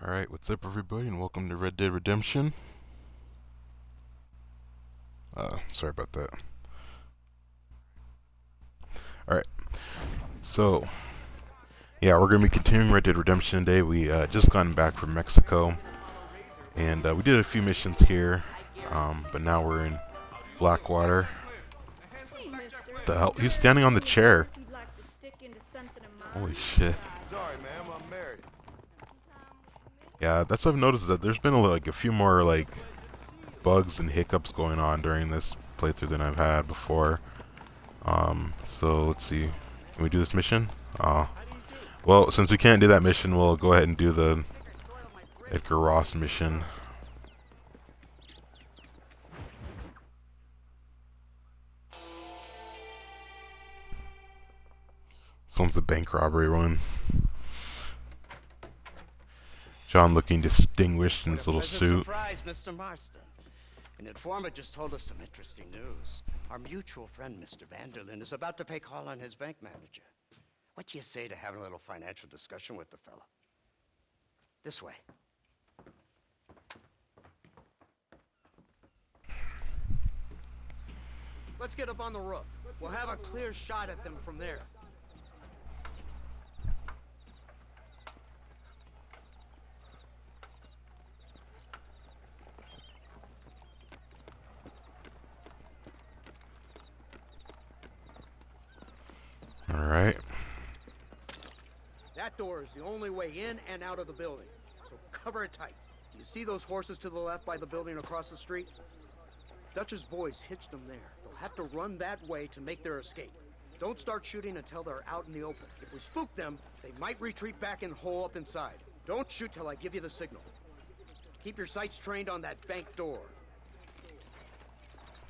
Alright, what's up everybody and welcome to Red Dead Redemption. Sorry about that. Alright, so, yeah, we're going to be continuing Red Dead Redemption today. We just gotten back from Mexico, and we did a few missions here, but now we're in Blackwater. What the hell? He's standing on the chair. Holy shit. Sorry, ma'am, I'm married. Yeah, that's what I've noticed, that there's been like a few more like bugs and hiccups going on during this playthrough than I've had before. So let's see. Can we do this mission? Well, since we can't do that mission, we'll go ahead and do the Edgar Ross mission. This one's the bank robbery one. John looking distinguished in his little suit. Surprise, Mr. Marston. An informant just told us some interesting news. Our mutual friend, Mr. Vanderlyn, is about to pay call on his bank manager. What do you say to having a little financial discussion with the fella? This way. Let's get up on the roof. We'll have a clear shot at them from there. Alright. That door is the only way in and out of the building, so cover it tight. Do you see those horses to the left by the building across the street? Dutch's boys hitched them there. They'll have to run that way to make their escape. Don't start shooting until they're out in the open. If we spook them, they might retreat back and hole up inside. Don't shoot till I give you the signal. Keep your sights trained on that bank door.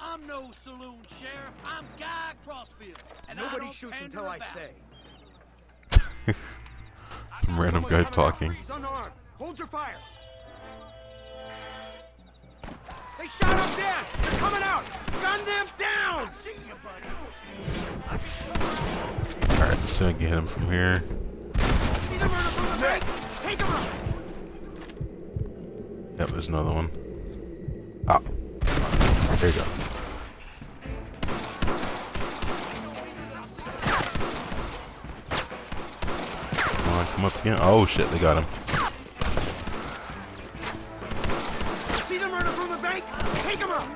I'm no saloon sheriff. I'm Guy Crossfield. And Nobody shoots until I say. Some random guy talking. He's unarmed. Hold your fire. They shot him dead. They're coming out. Gun them down. See you, buddy. Alright, let's see if I can get him from here. See them running from the bank. Take them out. Yep, there's another one. Ah. There you go. Come up again. Oh shit, they got him. See them running from the bank? Take them out!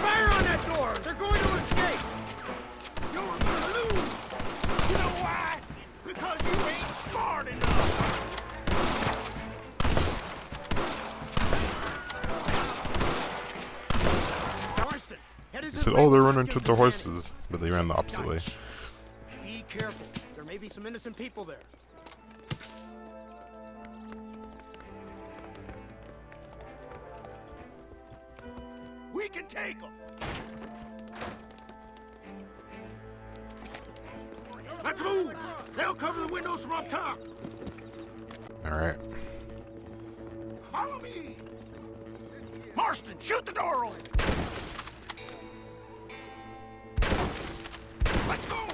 Fire on that door! They're going to escape! You're gonna lose. You know why? Because you ain't smart enough. Marston, headed He to said, the oh, they're bank. running to the horses, but they ran the opposite way. Be careful. There may be some innocent people there. We can take them. Let's move. They'll cover the windows from up top. Alright. Follow me. Marston, shoot the door open. Let's go.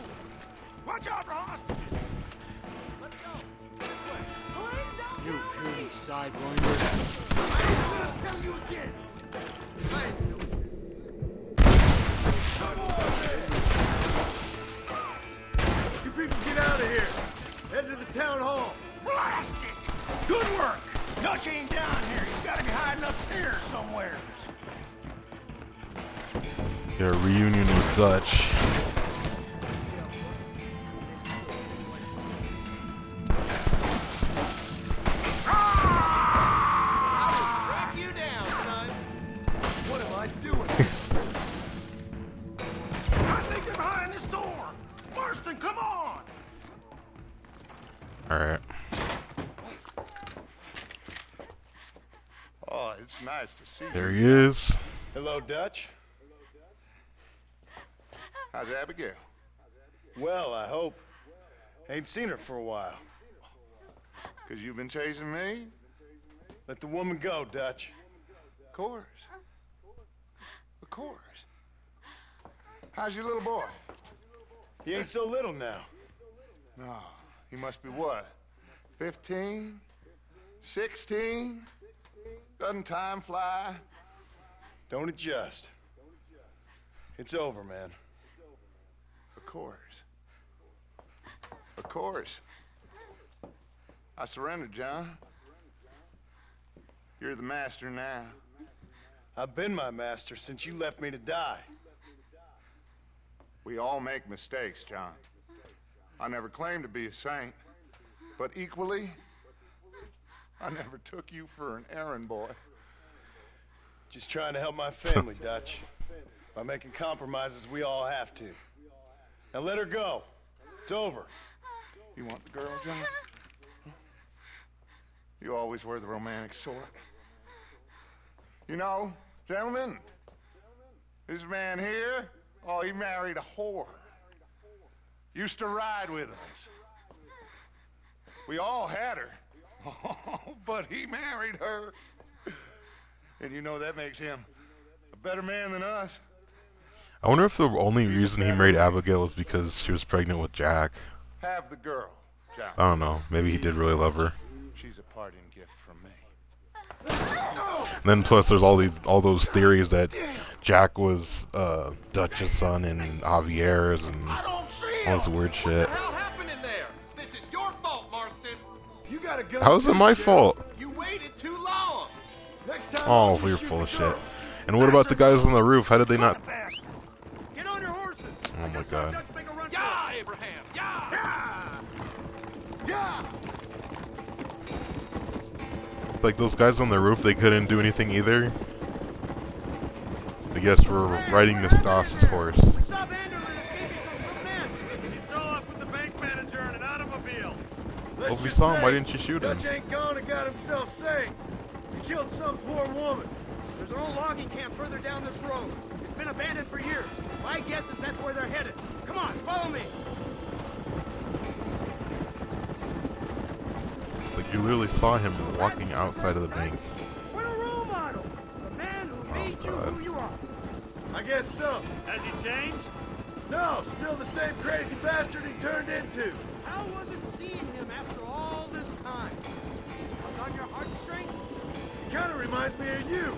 Watch out for hostages. Let's go. You puny sidewinder. I'll tell you again. You people get out of here. Head to the town hall. Blast it! Good work! Dutch ain't down here. He's gotta be hiding upstairs somewhere. Got a reunion with Dutch. Track you down, son. What am I doing? I think they're behind this door. Marston, come on! Alright. Oh, it's nice to see you. There he is. Hello, Dutch. How's Abigail? Well, I hope. Ain't seen her for a while. Because you've been chasing me? Let the woman go, Dutch. Of course. Of course. How's your little boy? He ain't so little now. No, he must be what? 15? 16? Doesn't time fly? Don't adjust. It's over, man. Of course. Of course. I surrendered, John. You're the master now. I've been my master since you left me to die. We all make mistakes, John. I never claimed to be a saint, but equally, I never took you for an errand boy. Just trying to help my family, Dutch. By making compromises we all have to. Now let her go. It's over. You want the girl, John? You always were the romantic sort. You know, gentlemen, this man here, oh, he married a whore. Used to ride with us. We all had her. Oh, but he married her. And you know that makes him a better man than us. I wonder if the only reason he married Abigail was because she was pregnant with Jack. Have the girl, John. I don't know. Maybe he did really love her. She's a parting gift from me. And then plus there's all those theories that Jack was Dutch's son and Javier's and all this weird shit. What the hell happened in there? This is your fault, Marston. You got a gun. How is it my fault? You waited too long. Next time, Oh, I'll just you're shoot full the of shit. girl. And what about the guys on the roof? How did they not? Get on your horses. Oh my god. Dutch make a run for Yeah, Abraham. Yeah. Yeah! Like those guys on the roof, they couldn't do anything either. I guess we're riding Miss Doss's horse. it. We saw Vanderlyn escaping from some men. He's still off with the bank manager in an automobile. Let's Well, if we just saw him, why say didn't you shoot him? Dutch ain't gone and got himself saved. He killed some poor woman. There's an old logging camp further down this road. It's been abandoned for years. My guess is that's where they're headed. Come on, follow me. Like you literally saw him walking outside of the bank. What a role model. The man who made you God. who you are. I guess so. Has he changed? No, still the same crazy bastard he turned into. How was it seeing him after all this time? Tug on your heartstrings? He kind of reminds me of you.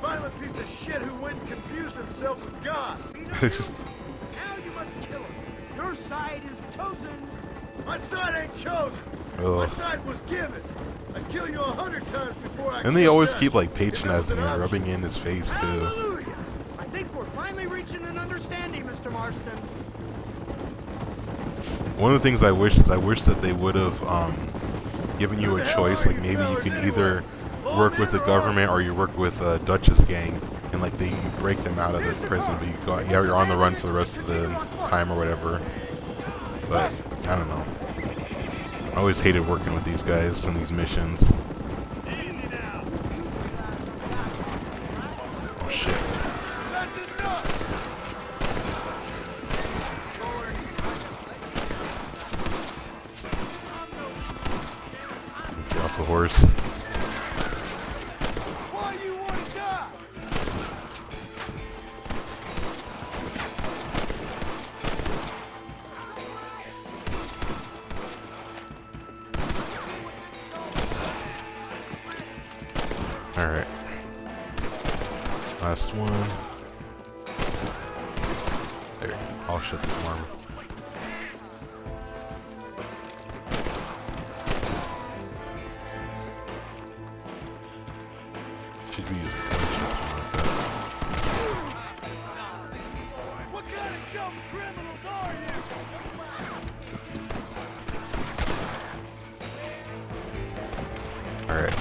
Violent piece of shit who went and confused himself with God. Now you must kill him. Your side is chosen. My side ain't chosen. My Ugh. side was given. I'd kill you 100 times before I And they kill always Dutch. keep like If that was patronizing an him, option. rubbing in his face too. Hallelujah! I think we're finally reaching an understanding, Mr. Marston. One of the things I wish that they would have given you a choice. Like maybe you can either work with the government or you work with Dutch's gang, and like they break them out of the prison, but you're on the run for the rest of the time or whatever. But I don't know. I always hated working with these guys on these missions. Easy now. Oh shit. That's enough. Get off the horse. Why you want to die? Alright. Last one. There. I'll shut this armor. Should be using What kind of dumb criminals are you? Alright.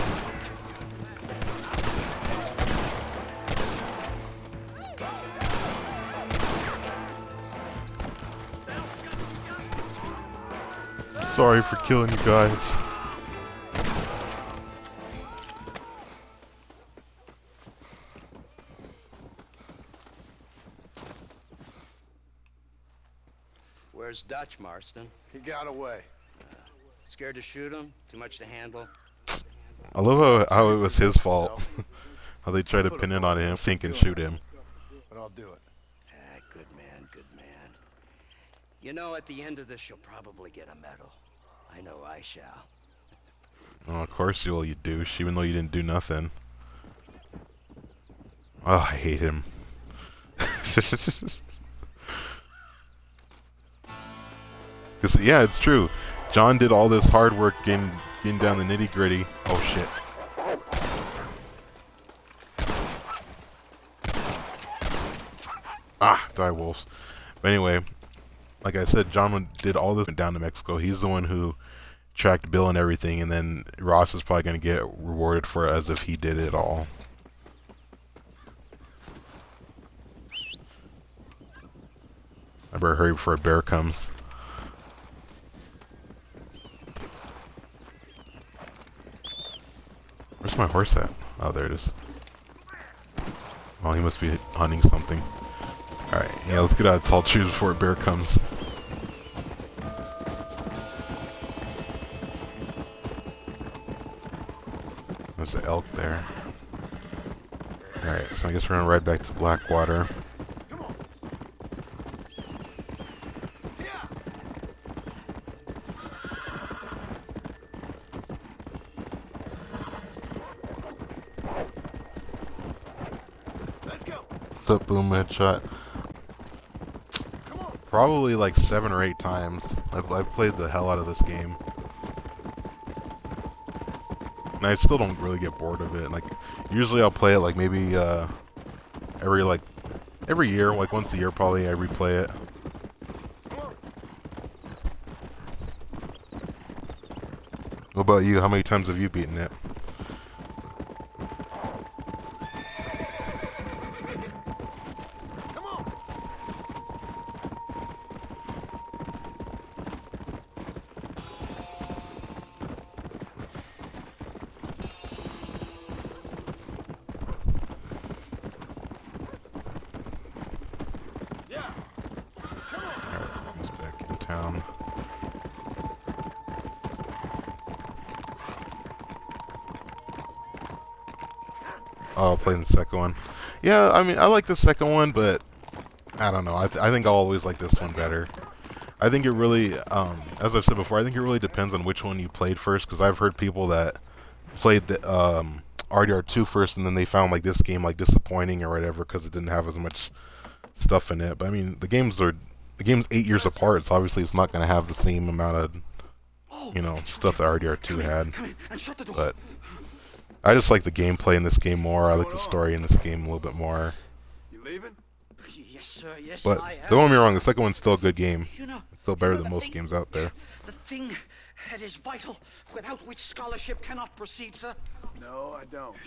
Sorry for killing you guys. Where's Dutch, Marston? He got away. It's Scared to shoot him? Too much to handle? I love how it was his fault. How they try to pin it on him, think and shoot him. But I'll do it. Ah, good man, good man. You know, at the end of this, you'll probably get a medal. I know I shall. Oh, of course you will, you douche, even though you didn't do nothing. Oh, I hate him. Yeah, it's true. John did all this hard work getting down the nitty gritty. Oh shit. Ah, die wolves. But anyway, like I said, John did all this down to Mexico. He's the one who tracked Bill and everything, and then Ross is probably going to get rewarded for it as if he did it all. I better hurry before a bear comes. Where's my horse at? Oh, there it is. Oh, he must be hunting something. Alright, yeah, let's get out of tall trees before a bear comes. There's an elk there. Alright, so I guess we're gonna ride back to Blackwater. What's up, boom headshot? Probably like 7 or 8 times. I've played the hell out of this game. And I still don't really get bored of it. Like, usually I'll play it like maybe every year, like once a year probably I replay it. What about you? How many times have you beaten it? Oh, I'll play the second one. Yeah, I mean, I like the second one, but I don't know. I think I'll always like this one better. I think it really, as I've said before, I think it really depends on which one you played first, because I've heard people that played the RDR2 first, and then they found like this game like disappointing or whatever because it didn't have as much stuff in it. But I mean, the game's 8 years apart, so obviously it's not going to have the same amount of, you know, stuff that RDR2 had. But I just like the gameplay in this game more. I like the story in this game a little bit more. You leaving? Yes, sir. Yes, But I am. don't get me wrong, the second one's still a good game. You know, It's still better the than most thing- games out there. The thing that is vital, without which scholarship cannot proceed, sir. No, I don't.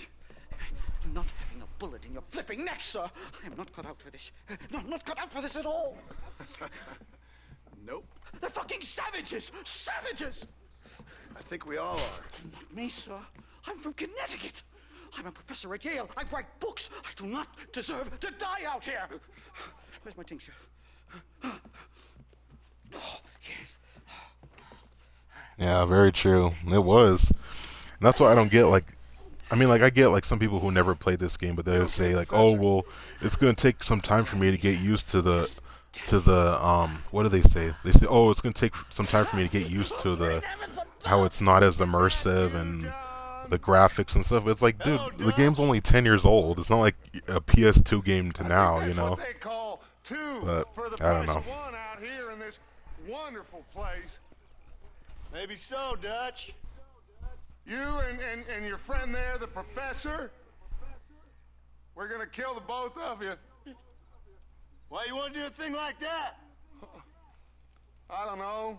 Not having a bullet in your flipping neck, sir. I am not cut out for this. No, not cut out for this at all. Nope. They're fucking savages! Savages! I think we all are. Not me, sir. I'm from Connecticut. I'm a professor at Yale. I write books. I do not deserve to die out here. Where's my tincture? Oh, yes. Yeah, very true. It was. And that's why I don't get, like, I mean, like, I get, like, some people who never played this game, but they say, like, oh, well, it's going to take some time for me to get used to the, what do they say? They say, oh, it's going to take some time for me to get used to how it's not as immersive and the graphics and stuff. But it's like, dude, the game's only 10 years old. It's not like a PS2 game to now, you know? What they call two But, for the I don't price know. of one out here in this wonderful place. Maybe so, Dutch. You and your friend there, the professor, we're gonna kill the both of you. Why you want to do a thing like that? I don't know.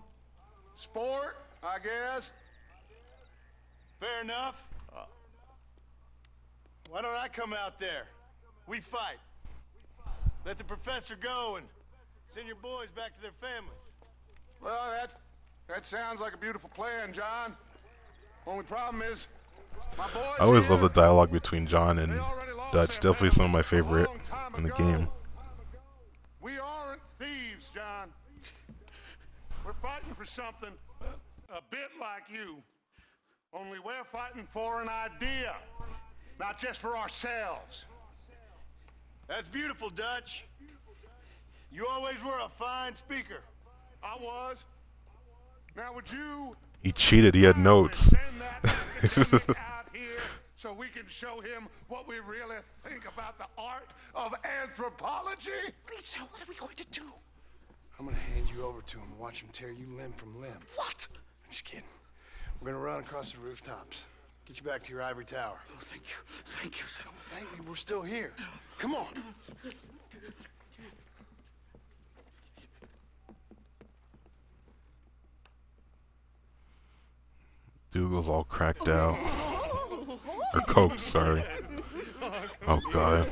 Sport, I guess. Fair enough. Why don't I come out there? We fight. Let the professor go and send your boys back to their families. Well, that sounds like a beautiful plan, John. Only problem is, my boys I always here, love the dialogue between John and they already lost Dutch. their Definitely some of my families a favorite long time in the ago. game. We aren't thieves, John. We're fighting for something a bit like you, only we're fighting for an idea, not just for ourselves. That's beautiful, Dutch. You always were a fine speaker. I was. Now would you... He cheated. He had notes. send that academic out here so we can show him what we really think about the art of anthropology? Lisa, what are we going to do? I'm gonna hand you over to him and watch him tear you limb from limb. What? I'm just kidding. We're gonna run across the rooftops. Get you back to your ivory tower. Oh, thank you. Thank you, sir. Thank me, we're still here. Come on. Dougal's all cracked out. Or coked, sorry. Oh god.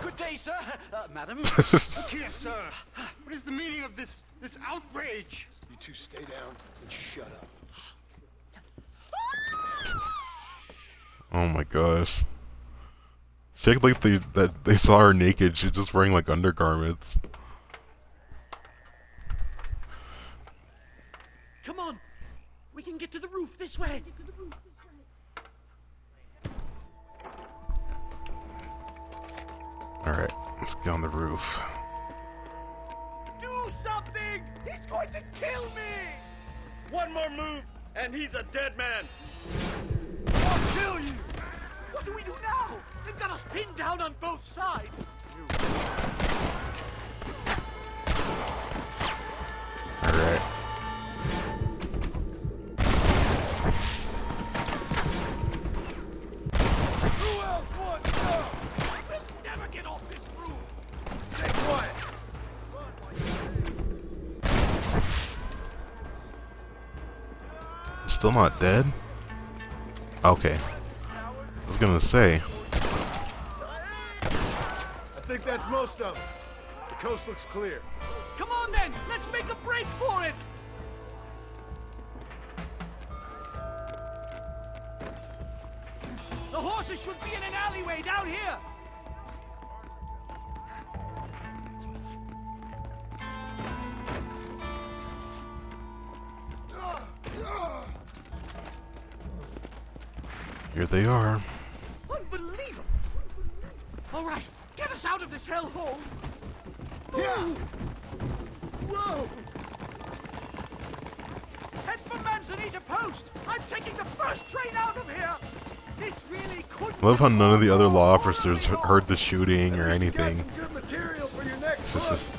Good day, sir. Madam. Here, sir. What is the meaning of this outrage? You two stay down and shut up. Oh my gosh. She acted like they saw her naked. She's just wearing like undergarments. Come on. We can get to the roof this way. Alright, let's get on the roof. Do something! He's going to kill me! One more move, and he's a dead man. I'll kill you! What do we do now? They've got us pinned down on both sides. Alright. Who else wants to? We'll never get off this roof. Stay quiet. Still not dead? Okay. I was gonna say. I think that's most of them. The coast looks clear. Come on then, let's make a break for it. The horses should be in an alleyway down here. Here they are. Unbelievable. All right, get us out of this hellhole. Yeah. Whoa! Head for Manzanita Post! I'm taking the first train out of here! This really could I love how none of the other law officers heard the shooting or At least you got anything. some good material for your next This book. is-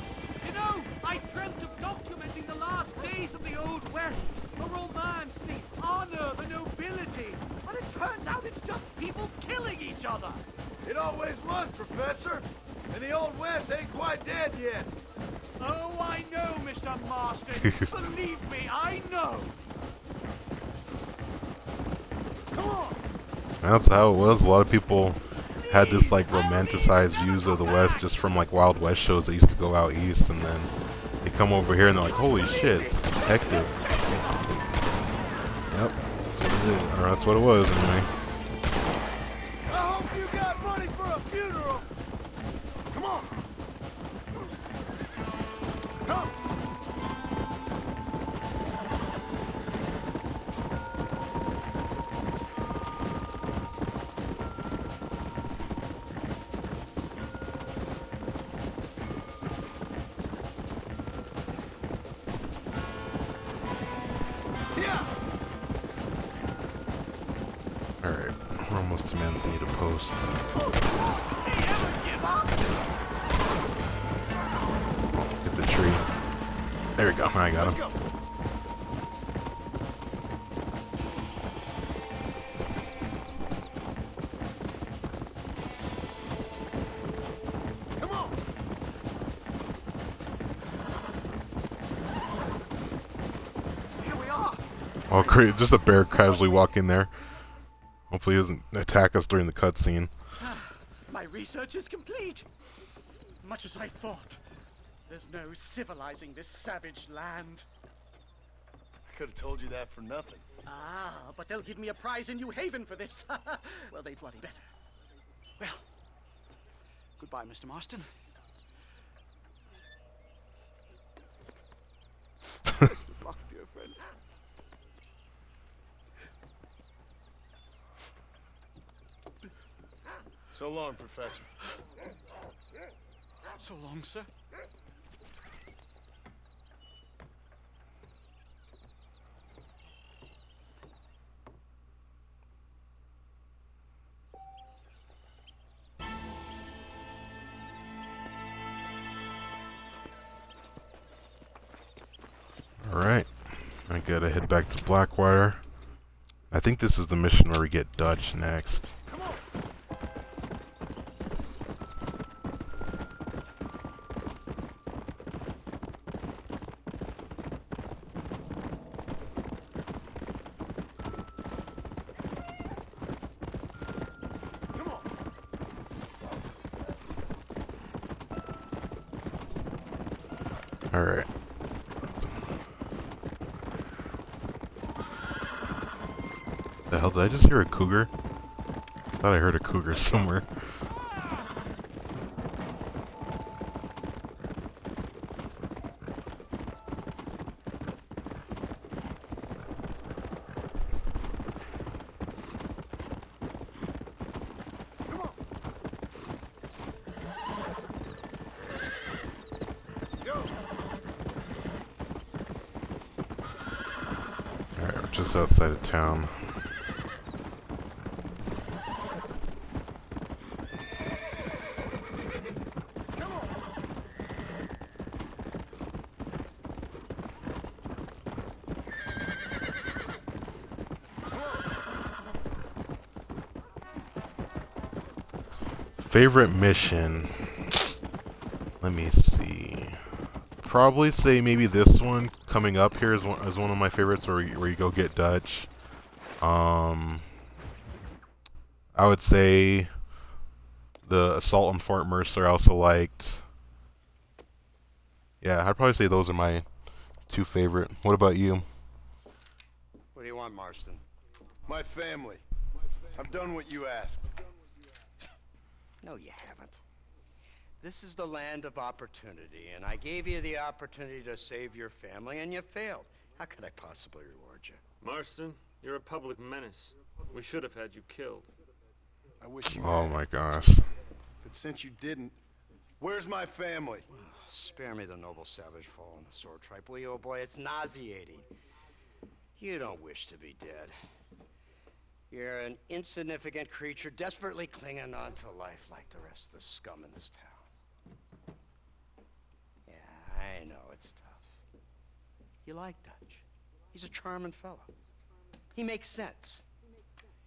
You know, I dreamt of documenting the last days of the Old West. The romance, the honor, the nobility. But it turns out it's just people killing each other. It always was, Professor. And the Old West ain't quite dead yet. Oh, I know, Mr. Marston. Believe me, I know. Come on. That's how it was. A lot of people had this like romanticized views of the West just from like Wild West shows that used to go out east, and then they come over here and they're like, holy shit, it's hectic. Yep, that's what it is. Or that's what it was anyway. I hope you got money for a funeral. Come on. Come. Yeah. Alright, we're almost to Manzanita Post. Get the tree. There we go, I got Let's him. go. Come on. Here we are. Oh great, just a bear casually walking there. Hopefully he doesn't attack us during the cutscene. My research is complete. Much as I thought. There's no civilizing this savage land. I could have told you that for nothing. Ah, but they'll give me a prize in New Haven for this. Well, they bloody better. Well, goodbye, Mr. Marston. friend. So long, Professor. So long, sir. Alright. I gotta head back to Blackwater. I think this is the mission where we get Dutch next. Come on. Alright. The hell, did I just hear a cougar? I thought I heard a cougar somewhere. Alright, we're just outside of town. Favorite mission? Let me see. Probably say maybe this one coming up here is one of my favorites, where you go get Dutch. I would say the assault on Fort Mercer I also liked. Yeah, I'd probably say those are my two favorite. What about you? What do you want, Marston? My family. I've done what you asked. No, you haven't. This is the land of opportunity, and I gave you the opportunity to save your family, and you failed. How could I possibly reward you? Marston, you're a public menace. We should have had you killed. I wish you Oh had. my gosh. But since you didn't, where's my family? Spare me the noble savage fall on the sword tripe, will you, old boy? It's nauseating. You don't wish to be dead. You're an insignificant creature desperately clinging on to life like the rest of the scum in this town. Yeah, I know it's tough. You like Dutch. He's a charming fellow. He makes sense.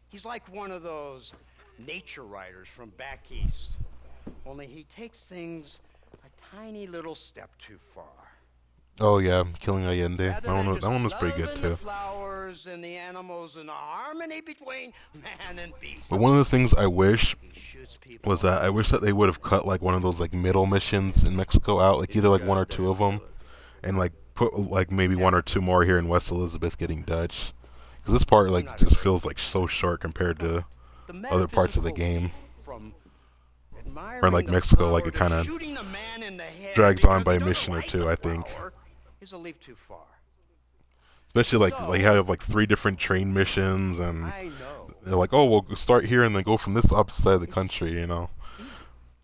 He's like one of those nature writers from back east. Only he takes things a tiny little step too far. Oh yeah, Killing Allende. Rather That than one just was pretty good loving too. the flowers and the animals and the harmony between man and beast. But one of the things I wish He shoots people. was that I wish that they would have cut like one of those like middle missions in Mexico out, like either like one or two of them, and like put like maybe one or two more here in West Elizabeth getting Dutch, because this part like just feels like so short compared to The other parts of the metaphysical game. From Or like the Mexico, like flower it to kind of shooting a man in the head drags on because by he a doesn't mission or like two, the I think. flower is a leap too far. Especially like So- you have like 3 different train missions, and I know. they're like, oh, we'll start here and then go from this opposite side of the country, you know.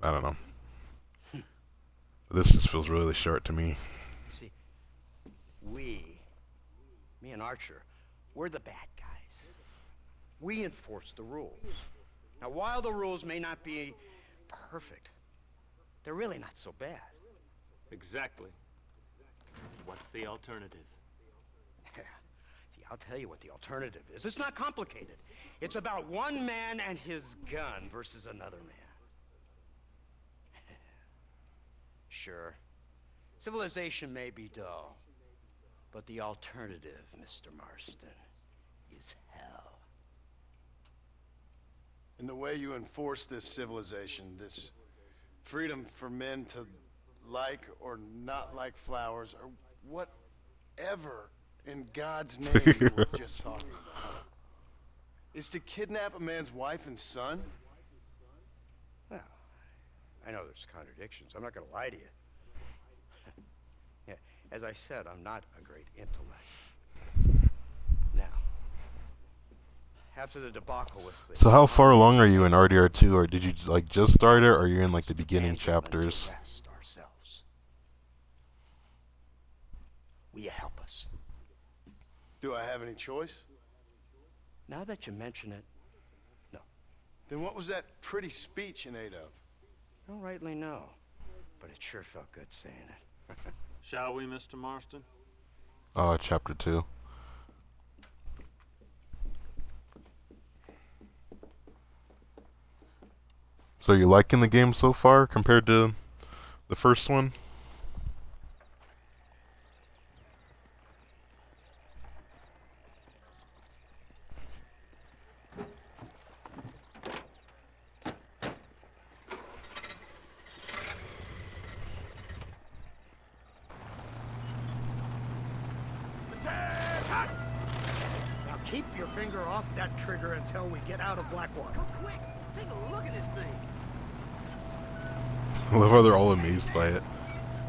I don't know. This just feels really short to me. See, me and Archer, we're the bad guys. We enforce the rules. Now, while the rules may not be perfect, they're really not so bad. Exactly. What's the alternative? See, I'll tell you what the alternative is. It's not complicated. It's about one man and his gun versus another man. Sure, civilization may be dull, but the alternative, Mr. Marston, is hell. And the way you enforce this civilization, this freedom for men to like or not like flowers, or whatever in God's name you were just talking about, is to kidnap a man's wife and son? Well, I know there's contradictions. I'm not going to lie to you. Yeah, as I said, I'm not a great intellect. After the debacle with the... So how far along are you in RDR2, or did you like just start it, or are you in like the beginning chapters? Ourselves. Will you help us? Do I have any choice? Now that you mention it, no. Then what was that pretty speech in aid of? Don't rightly know, but it sure felt good saying it. Shall we, Mr. Marston? Chapter 2. So are you liking the game so far compared to the first one? Now keep your finger off that trigger until we get out of Blackwater. Come quick, take a look at this thing. I love how they're all amazed by it.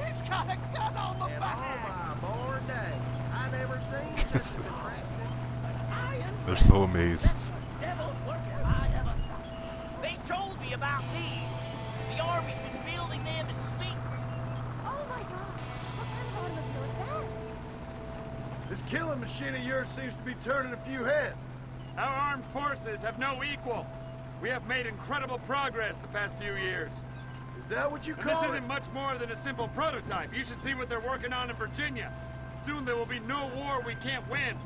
He's got a gun on the back. Oh my boy, day. I never seen such an attractive. They're so amazed. Devil's working I ever saw. They told me about these. The Army's been building them in secret. Oh my god, what kind of automobile is that? This killing machine of yours seems to be turning a few heads. Our armed forces have no equal. We have made incredible progress the past few years. Is that what you And call this it? isn't much more than a simple prototype. You should see what they're working on in Virginia. Soon there will be no war we can't win.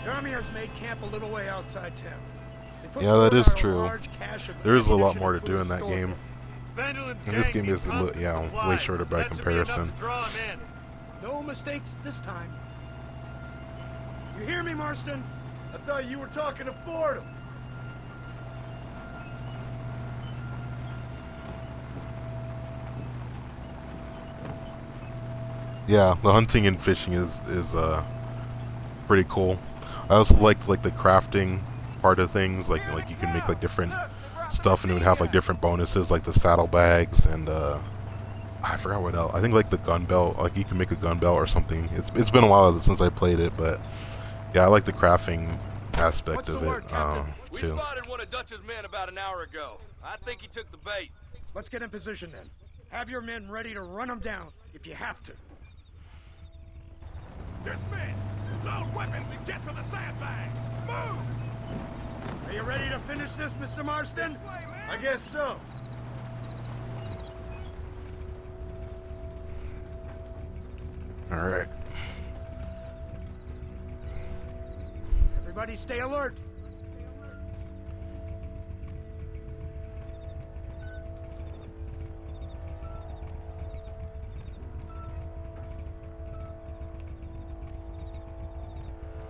The Army has made camp a little way outside town. They put Yeah, that word is on a true. large cache of There is a lot ammunition more to and do food in that stored game. there. Vanderland's And this gang game is needs constant way supplies, shorter so by that should be enough comparison. to draw 'em in. No mistakes this time. You hear me, Marston? I thought you were talking to Fordham. Yeah, the hunting and fishing is pretty cool. I also liked like the crafting part of things, like you can make like different stuff and it would have like different bonuses, like the saddlebags and I forgot what else. I think like the gun belt, like you can make a gun belt or something. It's been a while since I played it, but yeah, I like the crafting aspect What's of the it word, Captain? We too. spotted one of Dutch's men about an hour ago. I think he took the bait. Let's get in position then. Have your men ready to run them down if you have to. Dismiss! Load weapons and get to the sandbags! Move! Are you ready to finish this, Mr. Marston? I guess so. All right. Everybody stay alert.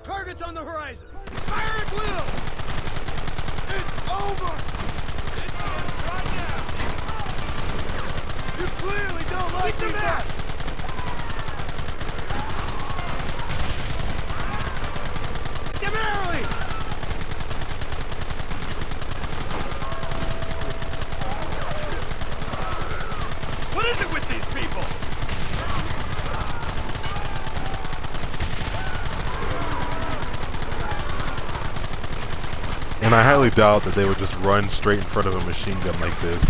Targets on the horizon. Fire at will. It's over! It's right now! You clearly don't like me back! Get early. What is it with these people? And I highly doubt that they would just run straight in front of a machine gun like this.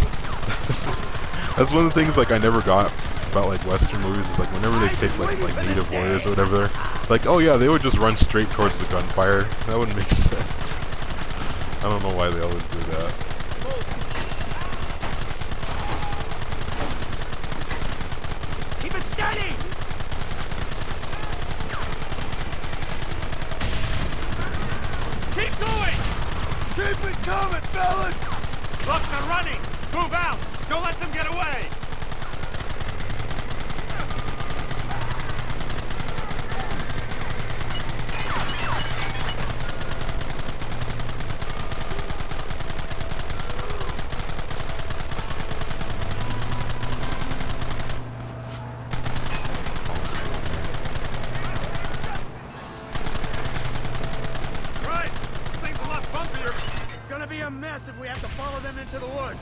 That's one of the things like I never got about like Western movies is like whenever they pick like native warriors or whatever, like oh yeah, they would just run straight towards the gunfire. That wouldn't make sense. I don't know why they always do that. Keep it steady. Keep going! Keep it coming, fellas! Look, they're running! Move out! Don't let them get away! Right! This thing's a lot bumpier! It's gonna be a mess if we have to follow them into the woods.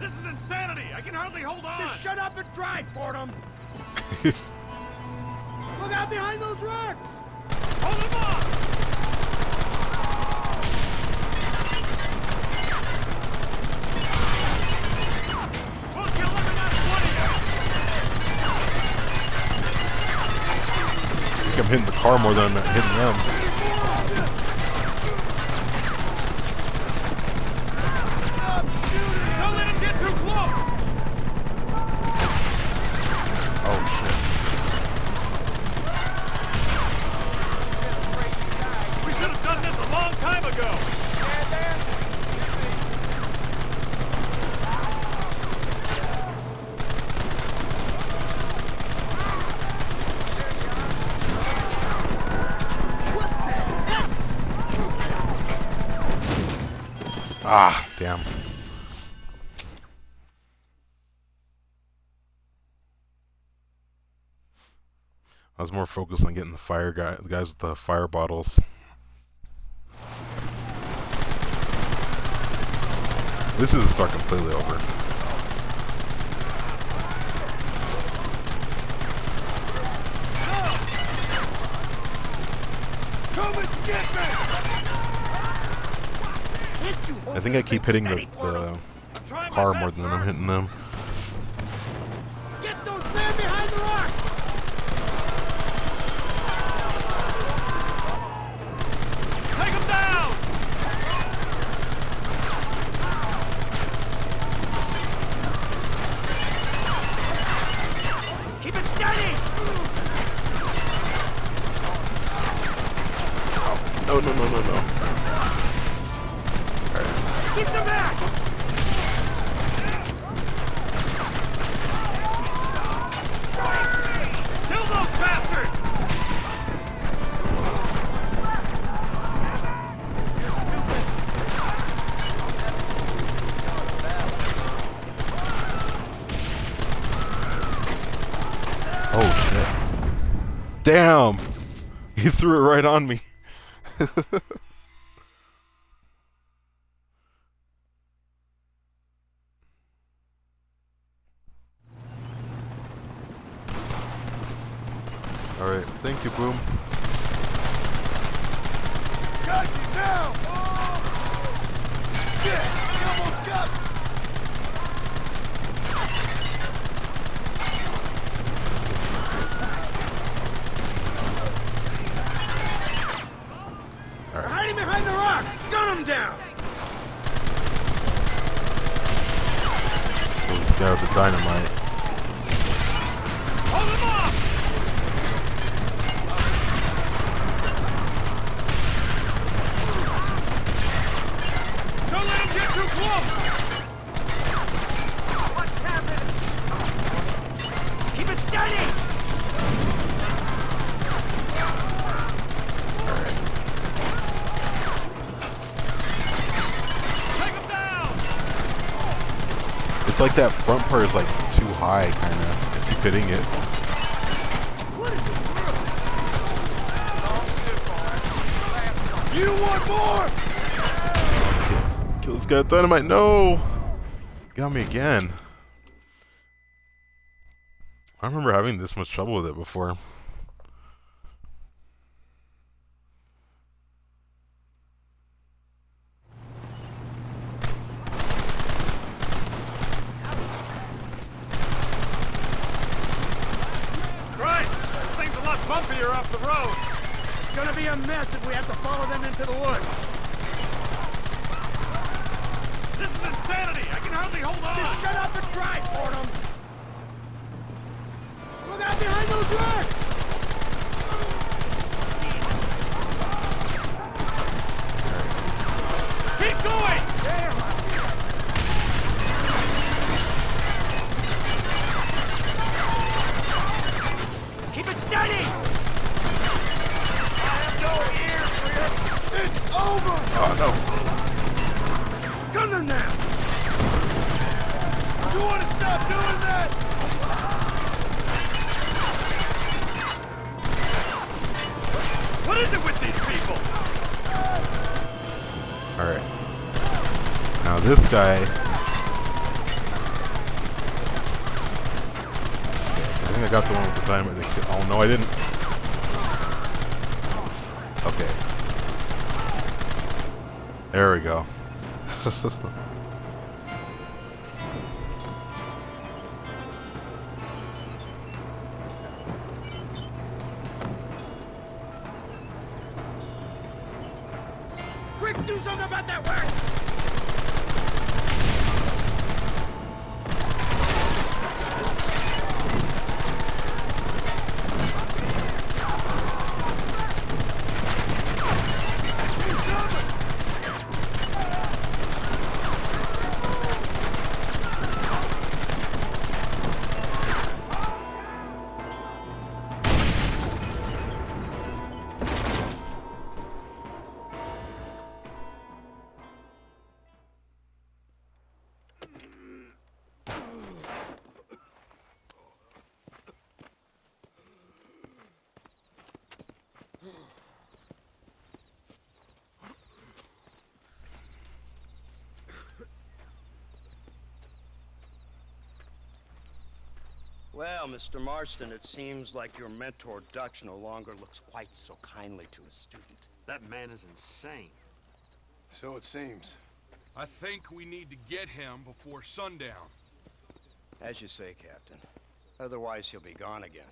This is insanity! I can hardly hold on! Just shut up and drive, Fordham. out behind those rocks! Hold him off! We'll kill every last one of I think I'm hitting the car more than I'm hitting them. you! Don't let him get too close! Oh shit. We should have done this a long time ago! Ah, damn. I was more focused on getting the the guys with the fire bottles. This is start completely over. Come and get me! I think I keep hitting the car more than I'm hitting them. Get those men behind the rock! Take him down! Keep it steady! No, no, no, no, no. Keep them back! Kill those bastards! Oh shit. Damn! He threw it right on me. Alright, thank you, Boom. Got you now! Shit! You almost got me! They're hiding behind the rock! Gun them down! Those guys with the dynamite. Hold him off! Don't let him get too close! What's happening? Keep it steady! Take him down! It's like that front part is like too high, kind of. I keep hitting it. You want more? Kill this guy with dynamite. No! Got me again. I don't remember having this much trouble with it before. Christ! This thing's a lot bumpier off the road! It's gonna be a mess if we have to follow them into the woods. This is insanity! I can hardly hold on! Just shut up and drive, Fordham! Look out behind those rocks! Keep going! Keep it steady! I have no ears for you! It's over! Oh no. Gun them now! You want to stop doing that? What is it with these people? Alright. Now this guy... I think I got the one with the dynamite. Oh no, I didn't. Okay. There we go. Quick, do something about that work! Well, Mr. Marston, it seems like your mentor Dutch no longer looks quite so kindly to his student. That man is insane. So it seems. I think we need to get him before sundown. As you say, Captain. Otherwise, he'll be gone again.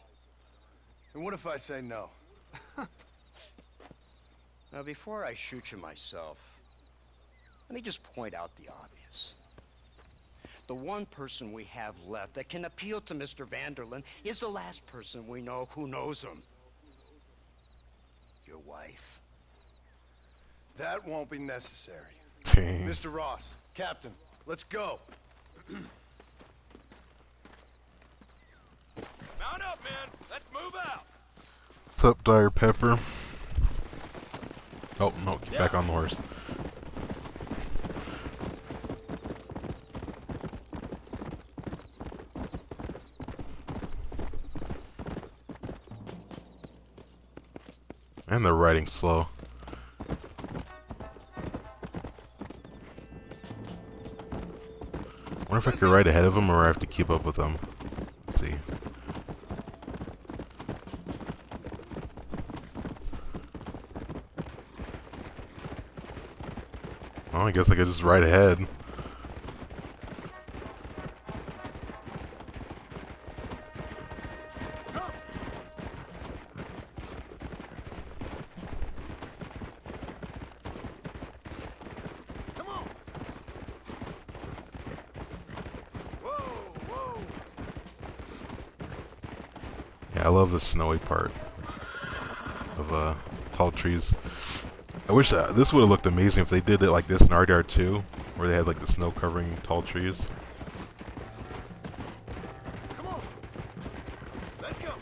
And what if I say no? Now, before I shoot you myself, let me just point out the obvious. The one person we have left that can appeal to Mr. Vanderlyn is the last person we know who knows him. Your wife. That won't be necessary. Dang. Mr. Ross, Captain, let's go. Mount up, man. Let's move out. What's up, Dire Pepper? Oh, no, get back on the horse. And they're riding slow. I wonder if I could ride ahead of them or I have to keep up with them. Let's see. Well, I guess I could just ride ahead. Yeah, I love the snowy part of tall trees. I wish this would have looked amazing if they did it like this in RDR2, where they had like the snow covering tall trees. Come on. Let's go.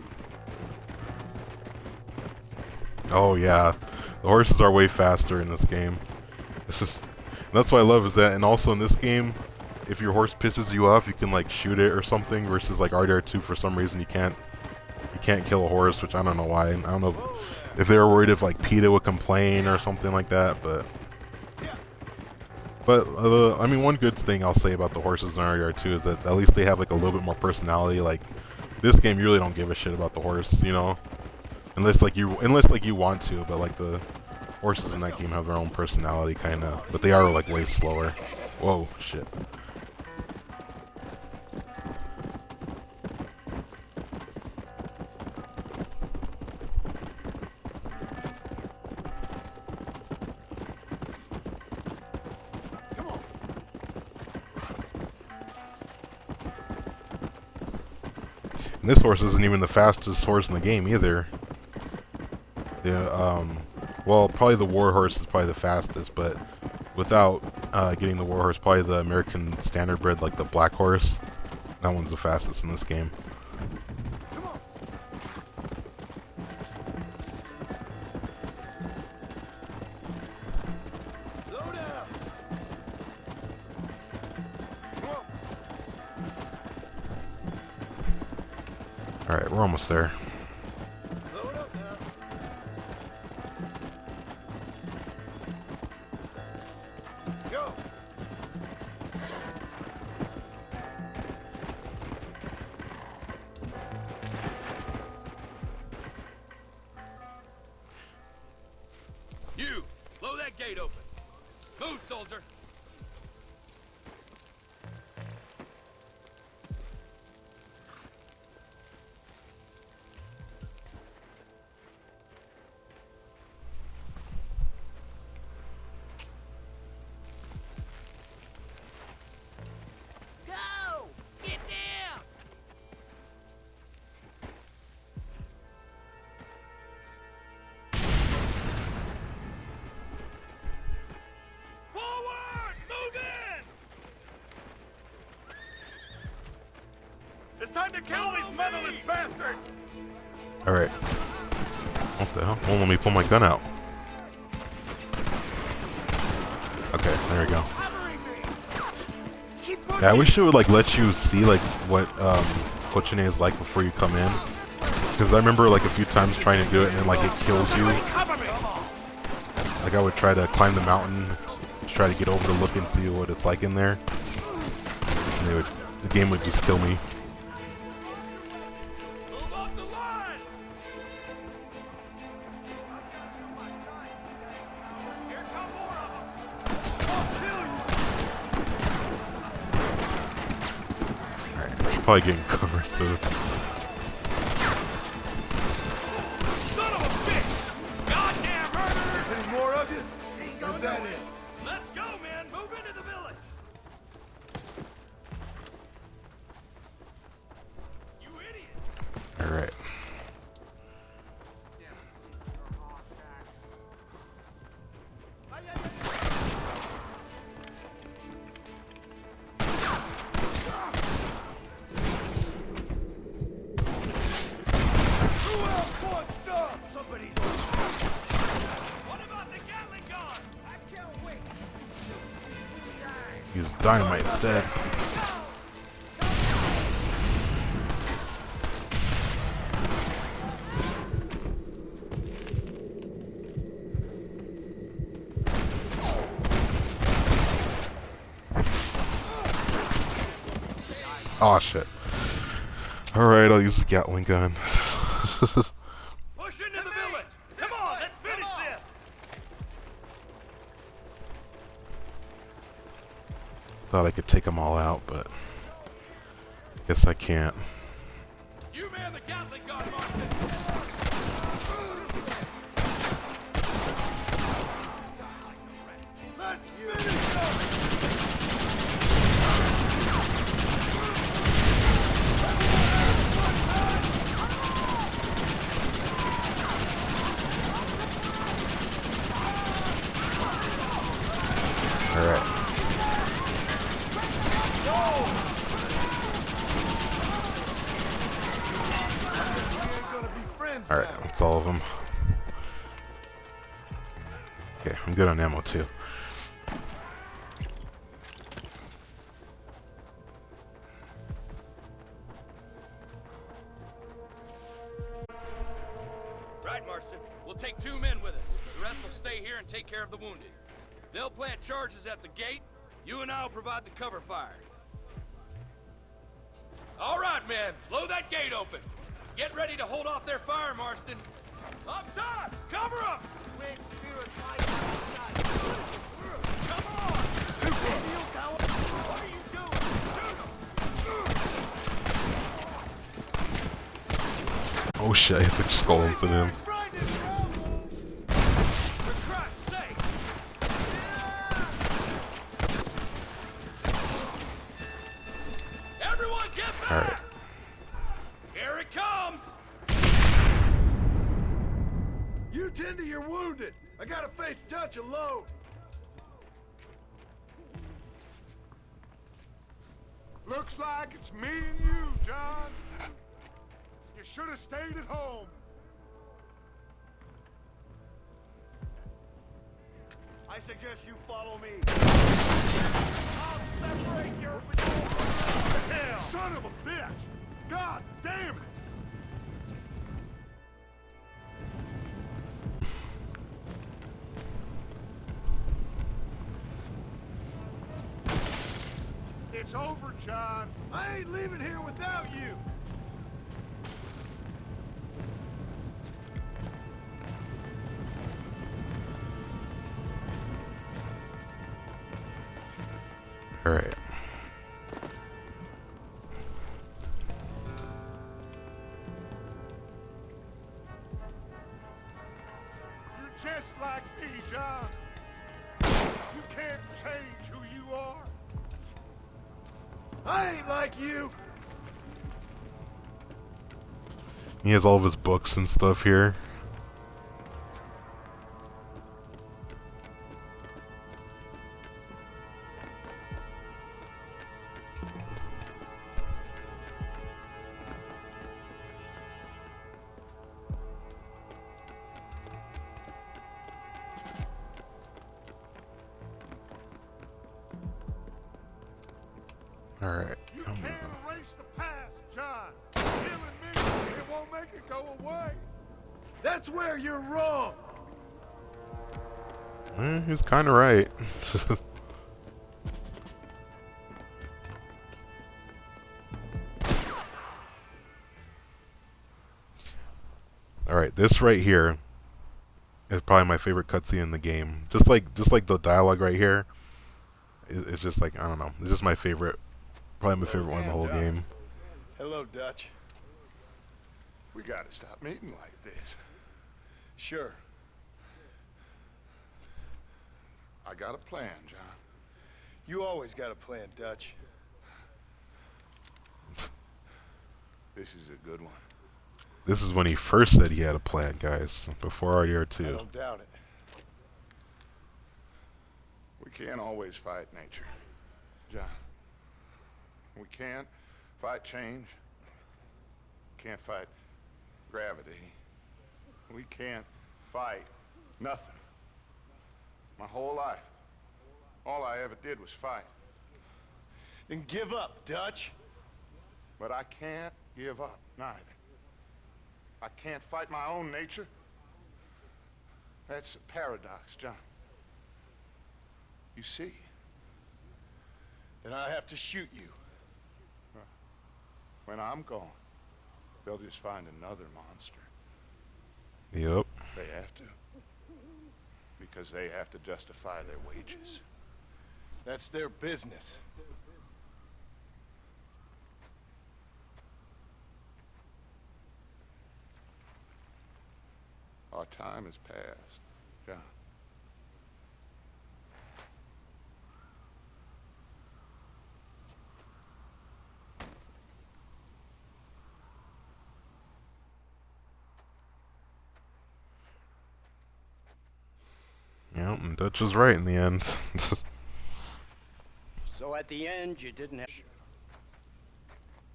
Oh yeah, the horses are way faster in this game. That's what I love is that, and also in this game, if your horse pisses you off, you can like shoot it or something. Versus like RDR2, for some reason you can't kill a horse, which I don't know why. I don't know if they were worried if like PETA would complain or something like that, but I mean, one good thing I'll say about the horses in RDR2 is that at least they have like a little bit more personality. Like this game, you really don't give a shit about the horse, you know, unless you want to. But like the horses in that game have their own personality, kind of, but they are like way slower. Whoa, shit. And this horse isn't even the fastest horse in the game either. Yeah, well, probably the war horse is probably the fastest, but without getting the war horse, probably the American standard bred, like the black horse. That one's the fastest in this game. Alright, we're almost there. Load up now. Go. that gate open. Move, soldier. Go! Get down! Forward! Move in! It's time to kill these motherless bastards! Alright. What the hell? Won't let me pull my gun out. Okay, there we go. Yeah, I wish it would like let you see like what Cochine is like before you come in. Because I remember like a few times trying to do it and then like it kills you. Like I would try to climb the mountain to try to get over to look and see what it's like in there. And the game would just kill me. Move off the line! Here come more of them! I'll kill you! Alright, I should probably get in cover so. Son of a bitch! Goddamn murderers! Any more of you? Is that it? Let's go, man! Move into the village! You idiot! Alright. Who else wants some? Somebody's What about the Gatling gun? I can't wait. Use dynamite instead. Oh shit. Alright, I'll use the Gatling gun. Push into the village! Come on, let's finish this! Thought I could take them all out, but guess I can't. You man the Gatling gun, Marston! Let's finish them! Alright. Alright, that's all of them. Okay, I'm good on ammo too. Right, Marston. We'll take 2 men with us. The rest will stay here and take care of the wounded. They'll plant charges at the gate. You and I'll provide the cover fire. All right, men. Blow that gate open. Get ready to hold off their fire, Marston. Up top! Cover them! Come on! What are you doing? Shoot them! Oh shit, I hit the skull for them. For Christ's sake! Everyone get back! Alright. Here it comes! You tend to your wounded. I gotta face Dutch alone. Looks like it's me and you, John. You should have stayed at home. I suggest you follow me. I'll separate your hell. Son of a bitch! God damn it! It's over, John. I ain't leaving here without you. Alright. You're just like me, John. You can't change who you are. I ain't like you. He has all of his books and stuff here. Alright. You can't erase the past, John. Killing me, it won't make it go away. That's where you're wrong. He's kind of right. Alright, this right here is probably my favorite cutscene in the game. Just like the dialogue right here. It's just like, I don't know. It's just my favorite. Probably my favorite one in the whole game. Hello, Dutch. We gotta stop meeting like this. Sure. I got a plan, John. You always got a plan, Dutch. This is a good one. This is when he first said he had a plan, guys. Before I RDR2. don't doubt it. We can't always fight nature, John. We can't fight change. Can't fight gravity. We can't fight nothing. My whole life, all I ever did was fight. Then give up, Dutch. But I can't give up, neither. I can't fight my own nature. That's a paradox, John. You see? Then I have to shoot you. When I'm gone, they'll just find another monster. Yep. They have to. Because they have to justify their wages. That's their business. Our time has passed, John. Yep, and Dutch was right in the end. So at the end, you didn't have...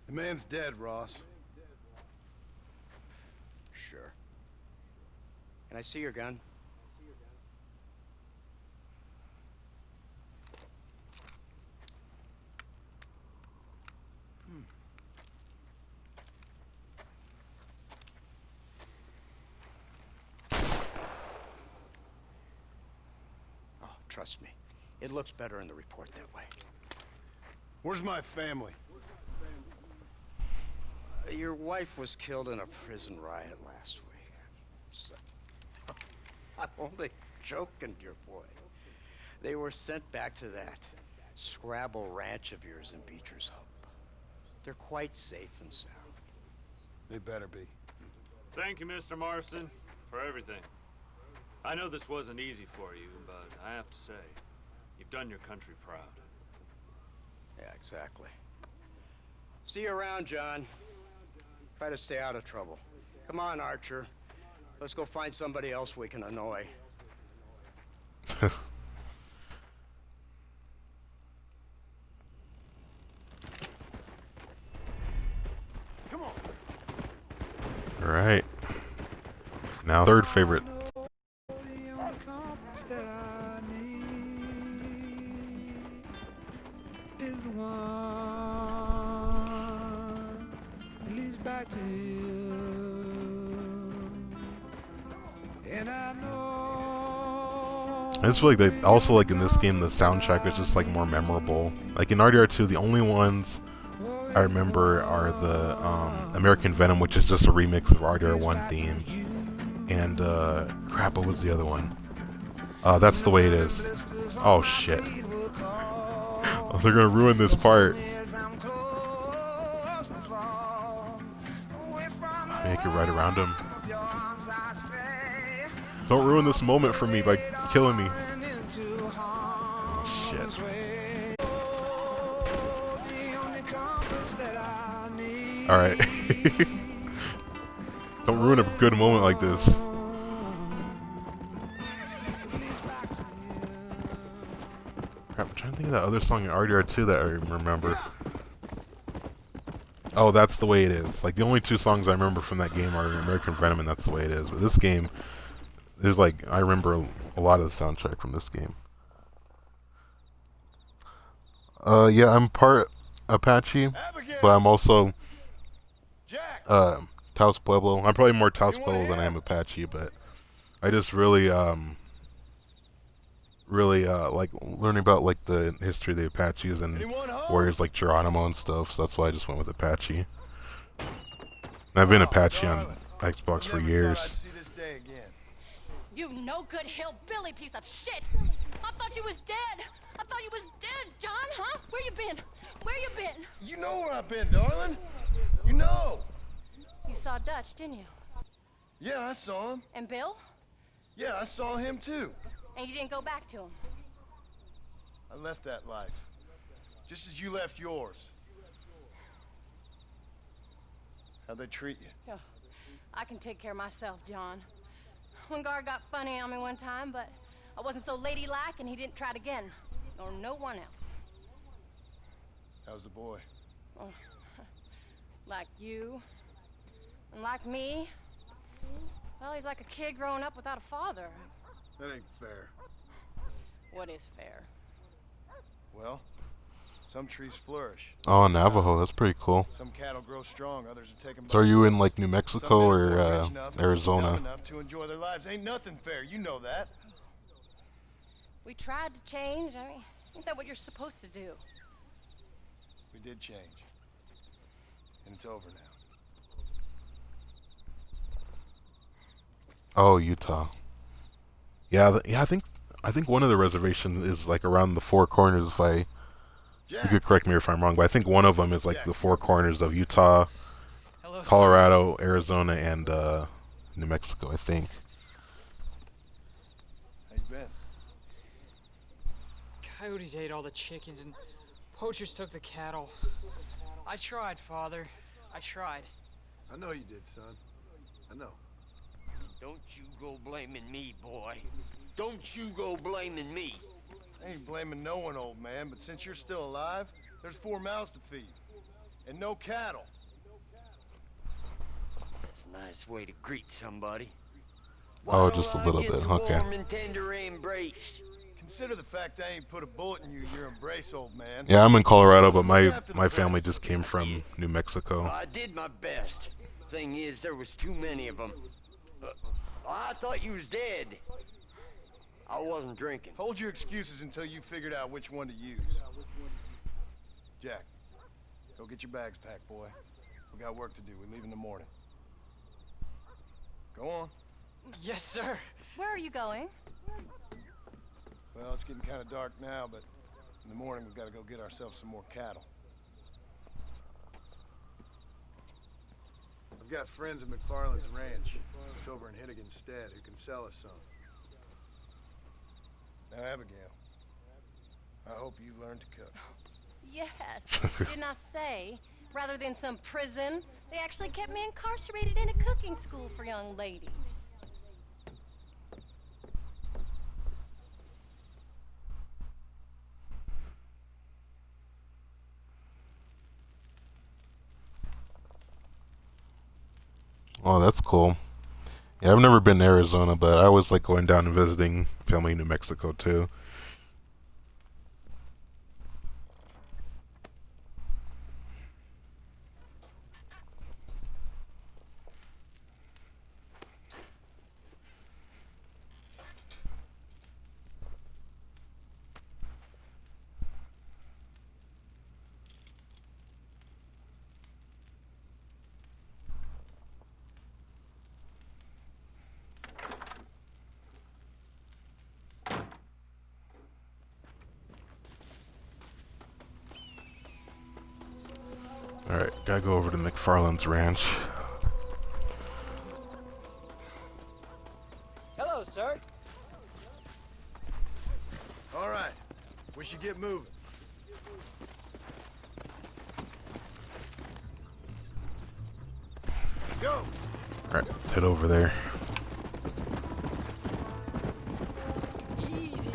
The man's dead, Ross. Sure. Can I see your gun? Oh, trust me. It looks better in the report that way. Where's my family? Your wife was killed in a prison riot last week. So, I'm only joking, dear boy. They were sent back to that Scrabble ranch of yours in Beecher's Hope. They're quite safe and sound. They better be. Thank you, Mr. Marston, for everything. I know this wasn't easy for you, but I have to say, you've done your country proud. Yeah, exactly. See you around, John. Try to stay out of trouble. Come on, Archer. Let's go find somebody else we can annoy. Come on. Alright. Now, third favorite. I just feel like they also, like, in this game, the soundtrack is just like more memorable. Like in RDR2, the only ones I remember are the American Venom, which is just a remix of RDR1 theme, and crap, what was the other one? That's the Way It Is. Oh shit! They're gonna ruin this part. Make it right around him. Don't ruin this moment for me by killing me. Oh shit. Alright. Don't ruin a good moment like this. Crap, I'm trying to think of that other song in RDR2 that I remember. Oh, that's the way it is. Like, the only two songs I remember from that game are American Venom, and that's the way it is. But this game, there's like, I remember a lot of the soundtrack from this game. Yeah, I'm part Apache, but I'm also Taos Pueblo. I'm probably more Taos Pueblo than I am Apache, but I just really like learning about like the history of the Apaches and warriors like Geronimo and stuff, so that's why I just went with Apache. I've been Apache on Xbox for years. You no good hillbilly piece of shit! I thought you was dead! I thought you was dead, John, huh? Where you been? Where you been? You know where I've been, darling. You know. You saw Dutch, didn't you? Yeah, I saw him. And Bill? Yeah, I saw him too. And you didn't go back to him? I left that life. Just as you left yours. How'd they treat you? Oh, I can take care of myself, John. One guard got funny on me one time, but I wasn't so ladylike and he didn't try it again. Nor no one else. How's the boy? Oh, like you. And like me. Well, he's like a kid growing up without a father. That ain't fair. What is fair? Well, some trees flourish. Oh, Navajo, that's pretty cool. Some cattle grow strong, others are taken by. So are you in like New Mexico or Arizona? Enough to enjoy their lives. Ain't nothing fair, you know that. We tried to change. I mean, ain't that what you're supposed to do? We did change. And it's over now. Oh, Utah. Yeah, I think one of the reservations is like around the four corners. You could correct me if I'm wrong, but I think one of them is like the four corners of Utah, Colorado, Arizona, and New Mexico, I think. How you been? Coyotes ate all the chickens and poachers took the cattle. I tried, Father. I tried. I know you did, son. I know. Don't you go blaming me, boy. Don't you go blaming me. I ain't blaming no one, old man, but since you're still alive, there's 4 mouths to feed. And no cattle. That's a nice way to greet somebody. Oh, just a little bit, okay. Warm and tender embrace. Consider the fact I ain't put a bullet in your embrace, old man. Yeah, I'm in Colorado, but my family just came from New Mexico. I did my best. Thing is, there was too many of them. I thought you was dead. I wasn't drinking. Hold your excuses until you figured out which one to use. Jack, go get your bags packed, boy. We got work to do. We leave in the morning. Go on. Yes, sir. Where are you going? Well, it's getting kind of dark now, but in the morning we've got to go get ourselves some more cattle. I've got friends at McFarland's ranch. It's over in Hennigan's stead who can sell us some. Now, Abigail, I hope you learned to cook. Yes. Didn't I say? Rather than some prison, they actually kept me incarcerated in a cooking school for young ladies. Oh, that's cool. Yeah, I've never been to Arizona, but I always like going down and visiting family in New Mexico too. Alright, gotta go over to McFarland's ranch. Hello, sir. All right, we should get moving. Go. Alright, let's head over there. Easy.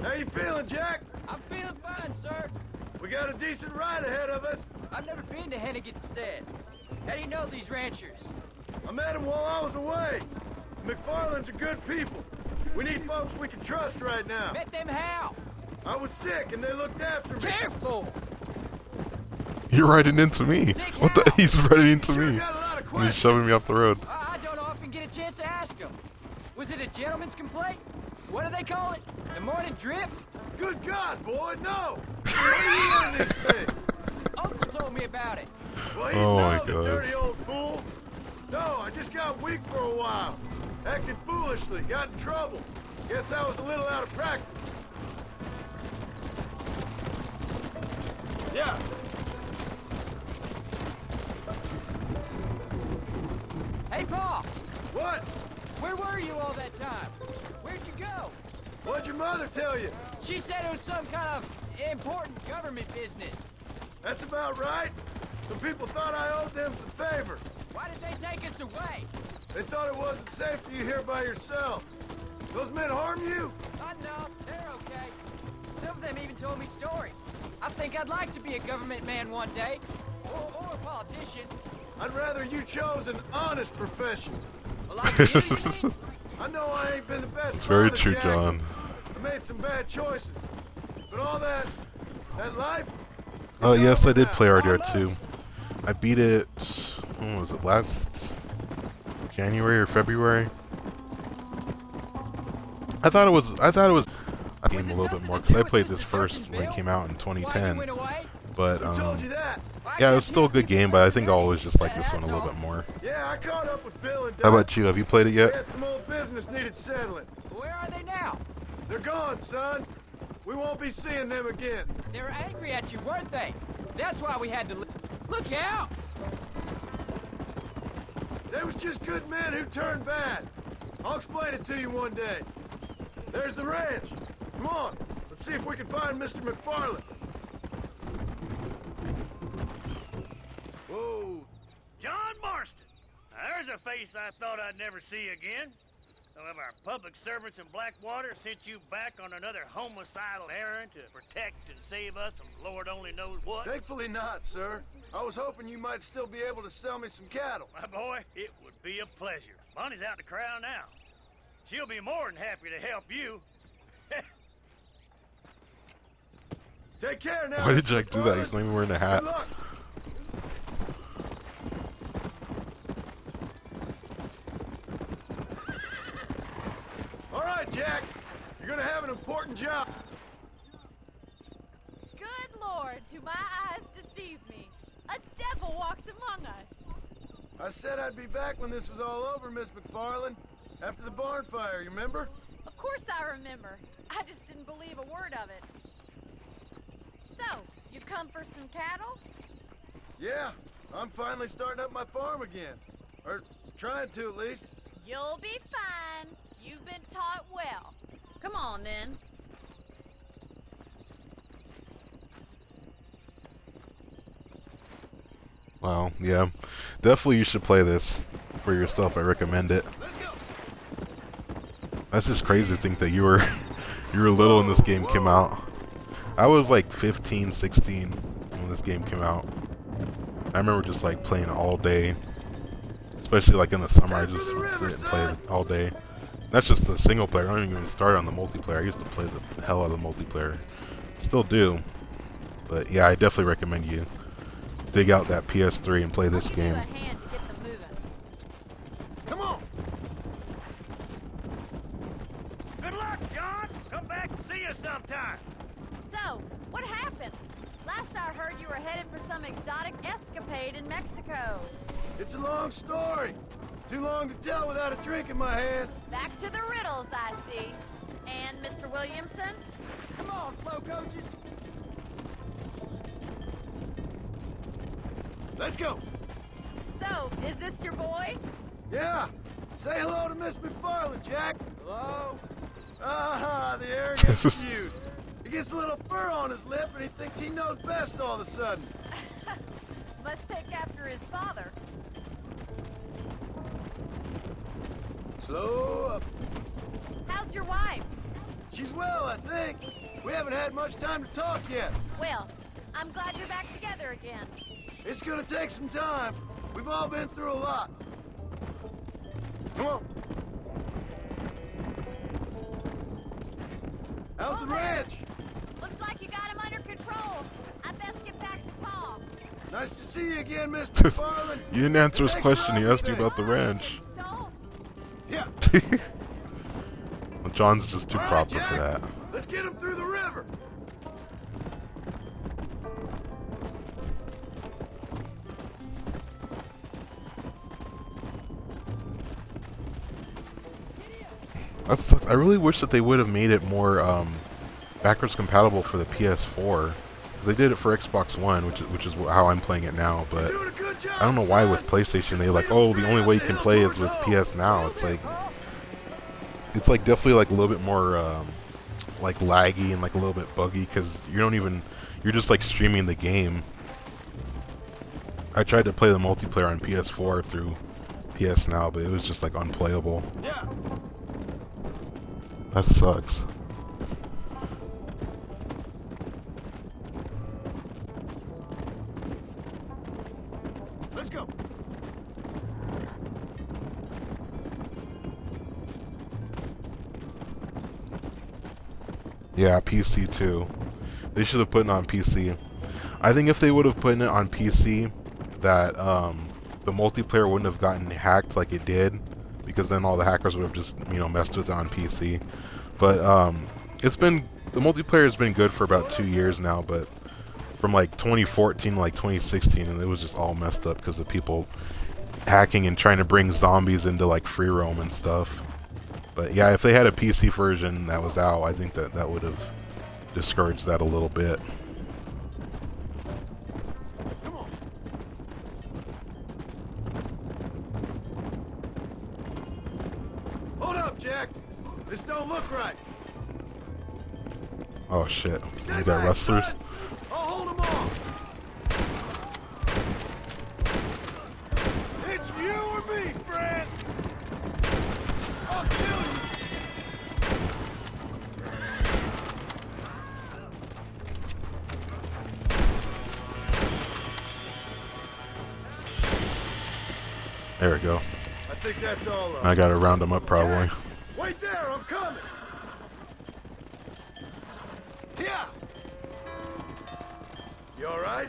How you feeling, Jack? I'm feeling fine, sir. We got a decent ride ahead of us. I've never been to Hennigan's Stead. How do you know these ranchers? I met them while I was away. The McFarlands are good people. We need folks we can trust right now. Met them how? I was sick and they looked after me. Careful! You're riding into me. What the? He's riding into Sure me. got a lot of And he's questions. shoving me off the road. I don't often get a chance to ask them. Was it a gentleman's complaint? What do they call it? The morning drip? Good God, boy, no! Where do you learn these things? Uncle told me about it. Well, you Oh know, my the gosh. dirty old fool. No, I just got weak for a while. Acted foolishly, got in trouble. Guess I was a little out of practice. Yeah. Hey, Pa! What? Where were you all that time? Where'd you go? What'd your mother tell you? She said it was some kind of important government business. That's about right. Some people thought I owed them some favor. Why did they take us away? They thought it wasn't safe for you here by yourself. Those men harm you? I know, they're okay. Some of them even told me stories. I think I'd like to be a government man one day. Or a politician. I'd rather you chose an honest profession. Well, like you, you mean? I know I ain't been the best It's very father, true, Jack. John. I made some bad choices. But all that life... Oh, it's yes, over I did now. play RDR2. I beat it, when was it, last January or February? I thought it was a game a little bit more, because I played this first when it came out in 2010. But, Who told you that? yeah, it was still a good game, but I think I'll always just like this one a little bit more. Yeah, I caught up with Bill and Doc. How about you? Have you played it We yet? had some old business needed settling. Where are they now? They're gone, son. We won't be seeing them again. They were angry at you, weren't they? That's why we had to leave. Look out! They was just good men who turned bad. I'll explain it to you one day. There's the ranch. Come on, let's see if we can find Mr. McFarland. Whoa. John Marston. Now, there's a face I thought I'd never see again. Some of our public servants in Blackwater sent you back on another homicidal errand to protect and save us from Lord only knows what. Thankfully not, sir. I was hoping you might still be able to sell me some cattle. My boy, it would be a pleasure. Bonnie's out to corral now. She'll be more than happy to help you. Take care now. Why did Mr. Jack do that? He's not even wearing a hat. Good luck. All right, Jack. You're gonna have an important job. Good Lord, do my eyes deceive me? A devil walks among us. I said I'd be back when this was all over, Miss McFarland. After the barn fire, you remember? Of course I remember. I just didn't believe a word of it. So, you've come for some cattle? Yeah, I'm finally starting up my farm again. Or trying to, at least. You'll be fine. You've been taught well. Come on, then. Wow, yeah. Definitely you should play this for yourself. I recommend it. That's just crazy to think that you were little when this game came out. I was like 15, 16 when this game came out. I remember just like playing all day. Especially like in the summer, I just would sit and play it all day. That's just the single player. I don't even start on the multiplayer. I used to play the hell out of the multiplayer. Still do. But yeah, I definitely recommend you dig out that PS3 and play this game. Come on. Good luck, John. Come back and see us sometime. So, what happened? Last I heard you were headed for some exotic escapade in Mexico. It's a long story. Too long to tell without a drink in my hand. Back to the riddles, I see. And Mr. Williamson? Come on, slow coaches. Let's go. So, is this your boy? Yeah. Say hello to Miss McFarland, Jack. Hello? Ah, the arrogant feud. He gets a little fur on his lip and he thinks he knows best all of a sudden. Must take after his father. Slow up. How's your wife? She's well, I think. We haven't had much time to talk yet. Well, I'm glad you're back together again. It's gonna take some time. We've all been through a lot. Come on. How's the ranch? Looks like you got him under control. I best get back to Pa. Nice to see you again, Mr. McFarland. You didn't answer his Thanks for question. He asked you everything. about the ranch. Don't. Yeah. Well, John's just too All right, proper Jack. for that. Let's get him through the river. That sucks. I really wish that they would have made it more backwards compatible for the PS4. 'Cause they did it for Xbox One, which is how I'm playing it now. But I don't know why with PlayStation they like, oh, the only way you can play is with PS Now. It's like definitely like a little bit more like laggy and like a little bit buggy because you're just like streaming the game. I tried to play the multiplayer on PS4 through PS Now, but it was just like unplayable. Yeah. That sucks. Let's go. Yeah, PC too. They should have put it on PC. I think if they would have put it on PC, that the multiplayer wouldn't have gotten hacked like it did, because then all the hackers would have just messed with it on PC. But the multiplayer has been good for about 2 years now, but from like 2014 to like 2016, and it was just all messed up because of people hacking and trying to bring zombies into like free roam and stuff. But yeah, if they had a PC version that was out, I think that would have discouraged that a little bit. Come on. Hold up, Jack. This don't look right. Oh shit, Stay we got back, wrestlers. son. I'll hold them off. It's you or me, friend. I'll kill you. There we go. I think that's all of I gotta round them up probably. Jack, wait there, I'm coming. Yeah. You all right?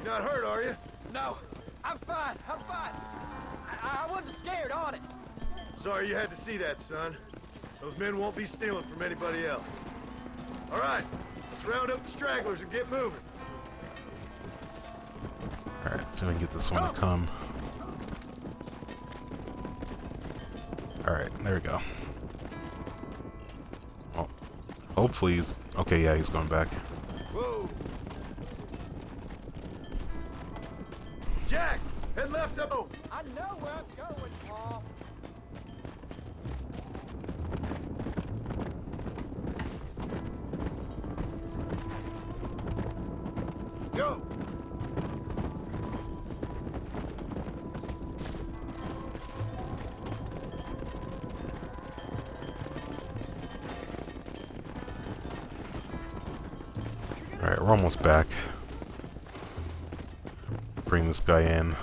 You're not hurt, are you? No, I'm fine. I'm fine. I wasn't scared, honest. Sorry you had to see that, son. Those men won't be stealing from anybody else. All right, let's round up the stragglers and get moving. Alright, so I can get this one to come. Alright, there we go. Oh, hopefully he's... Okay, yeah, he's going back. Whoa. Jack, head left up. Oh. I know where I'm going, Paul. Go. Alright, we're almost back. Bring this guy in.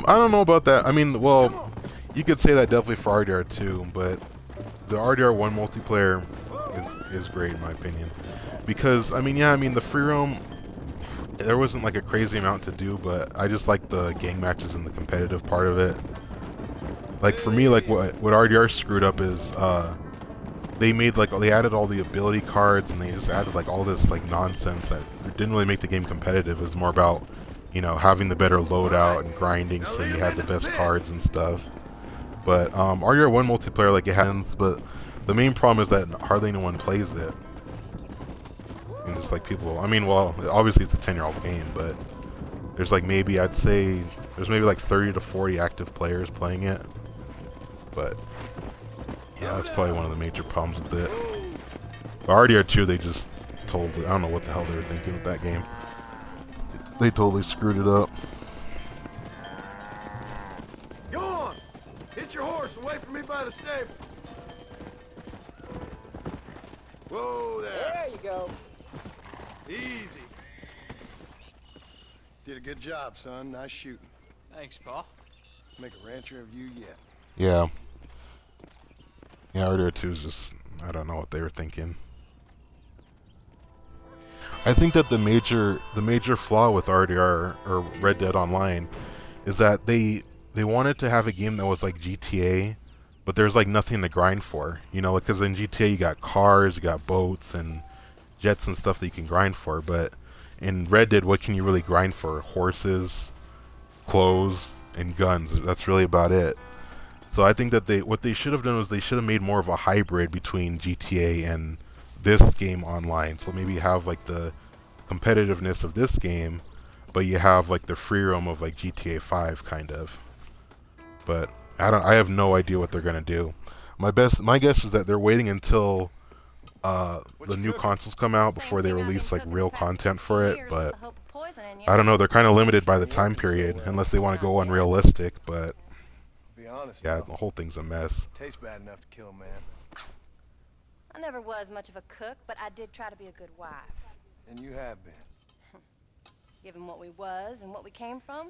I don't know about that. I mean, well, you could say that definitely for RDR2, but the RDR1 multiplayer is great in my opinion. Because, I mean, the free roam, there wasn't like a crazy amount to do, but I just like the gang matches and the competitive part of it. Like, for me, like, what RDR screwed up is, they made like they added all the ability cards, and they just added like all this like nonsense that didn't really make the game competitive. It was more about, you know, having the better loadout and grinding, so you had the best cards and stuff. But RDR1 multiplayer, like, it happens, but the main problem is that hardly anyone plays it. And just like people, I mean, well, obviously it's a 10-year-old game, but there's like maybe, I'd say there's maybe like 30 to 40 active players playing it. But yeah, that's probably one of the major problems with it. But RDR2, they just totally, I don't know what the hell they were thinking with that game. They totally screwed it up. Go on! Hit your horse and wait for me by the stable. Whoa there. There you go. Easy. Did a good job, son. Nice shooting. Thanks, Pa. Make a rancher of you yet. Yeah. Yeah, RDR2 is just, I don't know what they were thinking. I think that the major flaw with RDR or Red Dead Online is that they wanted to have a game that was like GTA, but there's like nothing to grind for. You know, like, because in GTA you got cars, you got boats and jets and stuff that you can grind for, but in Red Dead, what can you really grind for? Horses, clothes, and guns. That's really about it. So I think that what they should have done was they should have made more of a hybrid between GTA and this game online. So maybe you have like the competitiveness of this game, but you have like the free roam of like GTA 5 kind of. But I have no idea what they're gonna do. My guess is that they're waiting until the new consoles come out before they release like real content for it. But I don't know, they're kind of limited by the time period unless they want to go unrealistic. But Be honest. yeah, though, the whole thing's a mess. tastes bad enough to kill a man. I never was much of a cook, but I did try to be a good wife. And you have been. Given what we was and what we came from,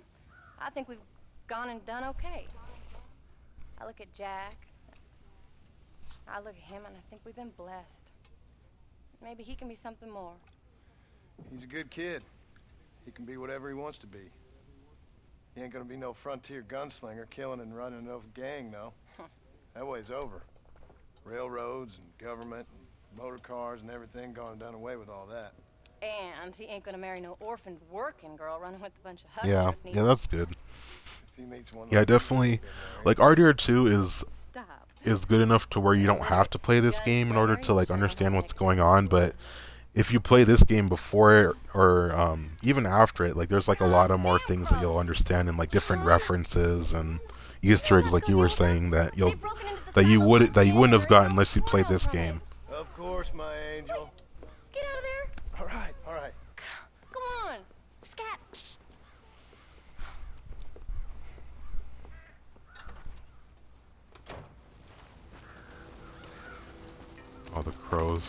I think we've gone and done okay. I look at Jack, I look at him, and I think we've been blessed. Maybe he can be something more. He's a good kid. He can be whatever he wants to be. He ain't gonna be no frontier gunslinger killing and running those gang, though. That way's over. Railroads and government and motor cars and everything gone and done away with all that. And he ain't gonna marry no orphaned working girl running with a bunch of Yeah, hucksters. yeah, that's good. If he meets one Yeah, like definitely. Like RDR2 is good enough to where you don't have to play this game in order to like understand what's going on. But if you play this game before it or even after it, like there's like a lot of more things that you'll understand and like different references and Easter eggs, like you were saying, that you wouldn't have gotten unless you played this game. Of course, my angel. Get out of there! All right, all right. Come on! Scat! Shh. All the crows.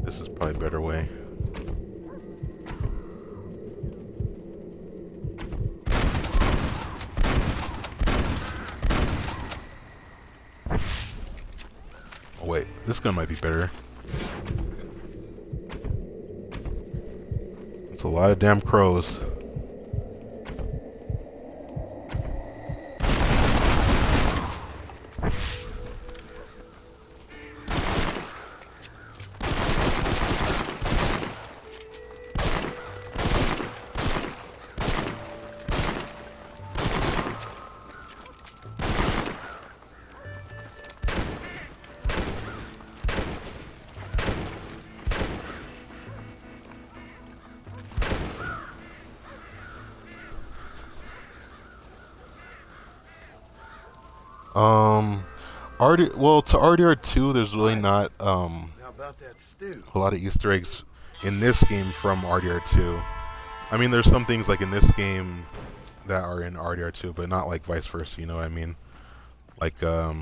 This is probably a better way. Oh wait, this gun might be better. It's a lot of damn crows. To RDR2, there's really not Now about that stew. a lot of Easter eggs in this game from RDR2. I mean, there's some things like in this game that are in RDR2, but not like vice versa. You know what I mean? Like, yeah,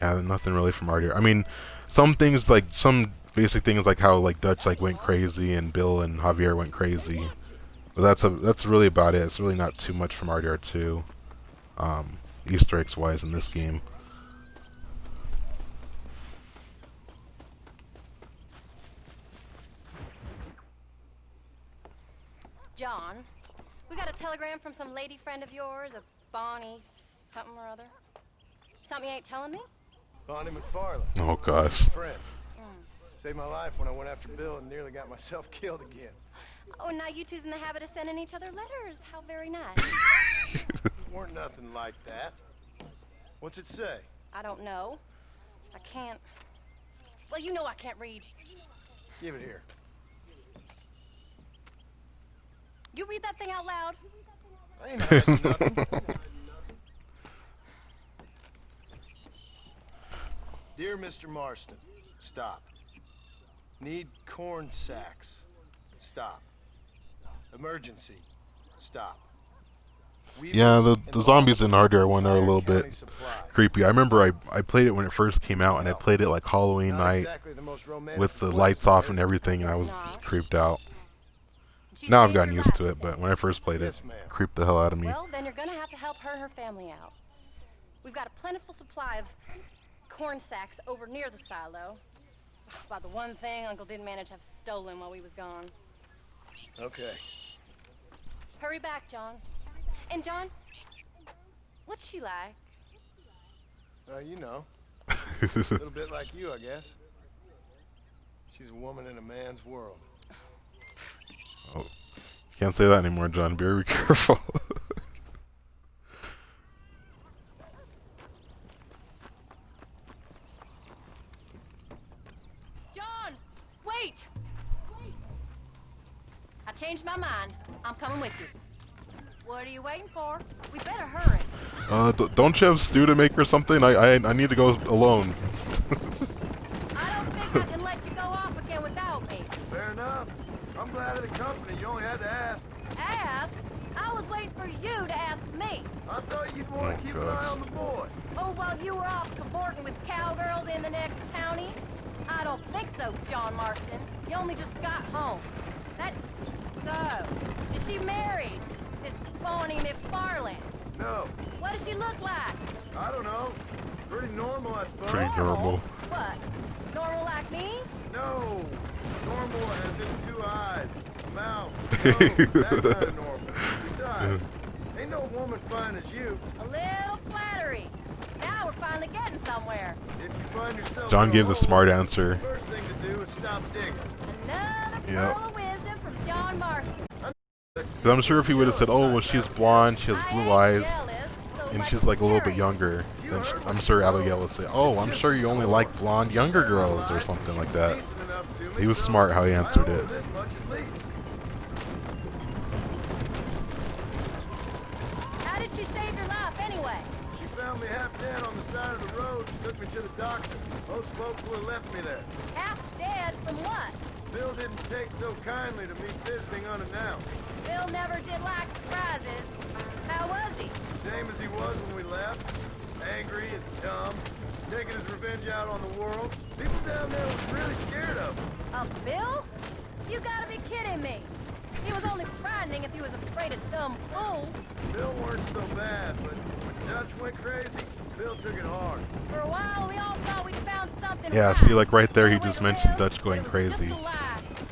nothing really from RDR. I mean, some things like some basic things like how like Dutch like went crazy and Bill and Javier went crazy, but that's really about it. It's really not too much from RDR2, Easter eggs wise in this game. John, We got a telegram from some lady friend of yours, a Bonnie something or other. Something you ain't telling me? Bonnie McFarland. Oh gosh. Friend. Saved my life when I went after Bill and nearly got myself killed again. Oh, now you two's in the habit of sending each other letters. How very nice. Weren't nothing like that. What's it say? I don't know. I can't. Well, you know I can't read. Give it here. You read that thing out loud? I ain't hiding nothing. Dear Mr. Marston, stop. Need corn sacks. Stop. Emergency. Stop. Yeah, the zombies in RDR 1 are a little bit creepy. I remember I played it when it first came out, and I played it like Halloween night with the lights off and everything, and I was creeped out. Now I've gotten used to it, but when I first played it, it creeped the hell out of me. Well, then you're gonna have to help her and her family out. We've got a plentiful supply of corn sacks over near the silo. About the one thing Uncle didn't manage to have stolen while we was gone. Okay. Hurry back, John. And John, what's she like? You know. A little bit like you, I guess. She's a woman in a man's world. Oh, you can't say that anymore, John. Be very careful. John, wait! I changed my mind. I'm coming with you. What are you waiting for? We better hurry. Don't you have stew to make or something? I need to go alone. I don't think I can let you go off again without me. Fair enough. I'm glad of the company. You only had to ask. Ask? I was waiting for you to ask me. I thought you'd want to keep an eye on the boy. Oh, while you were off cavorting with cowgirls in the next county? I don't think so, John Marston. You only just got home. So, is she married? This Bonnie McFarland? No. What does she look like? I don't know. Pretty normal, I suppose. Pretty normal. What? Normal like me? No. Normal as in 2 eyes, a mouth, nose, that kind of normal. Besides, ain't no woman fine as you. A little flattery. Now we're finally getting somewhere. If you find yourself John in gave the hole, smart answer. the first thing to do is stop digging. Another Yep. pearl of wisdom from John Marston. 'Cause I'm sure if he would have said, "Oh, well, she's blonde, she has blue eyes, and she's like a little bit younger," then I'm sure Abigail would say, "Oh, I'm sure you only like blonde younger girls," or something like that. He was smart how he answered it. This much at least. How did she save your life anyway? She found me half dead on the side of the road and took me to the doctor. Most folks would have left me there. Half dead from what? Bill didn't take so kindly to me visiting unannounced. Bill never did like surprises. How was he? Same as he was when we left. Angry and dumb. Taking his revenge out on the world. People down there was really scared of him. Bill? You gotta be kidding me. He was only frightening if he was afraid of dumb fools. Bill weren't so bad, but when Dutch went crazy, Bill took it hard. For a while, we all thought we'd found something Yeah, right. see, like right there, he just mentioned Dutch going crazy.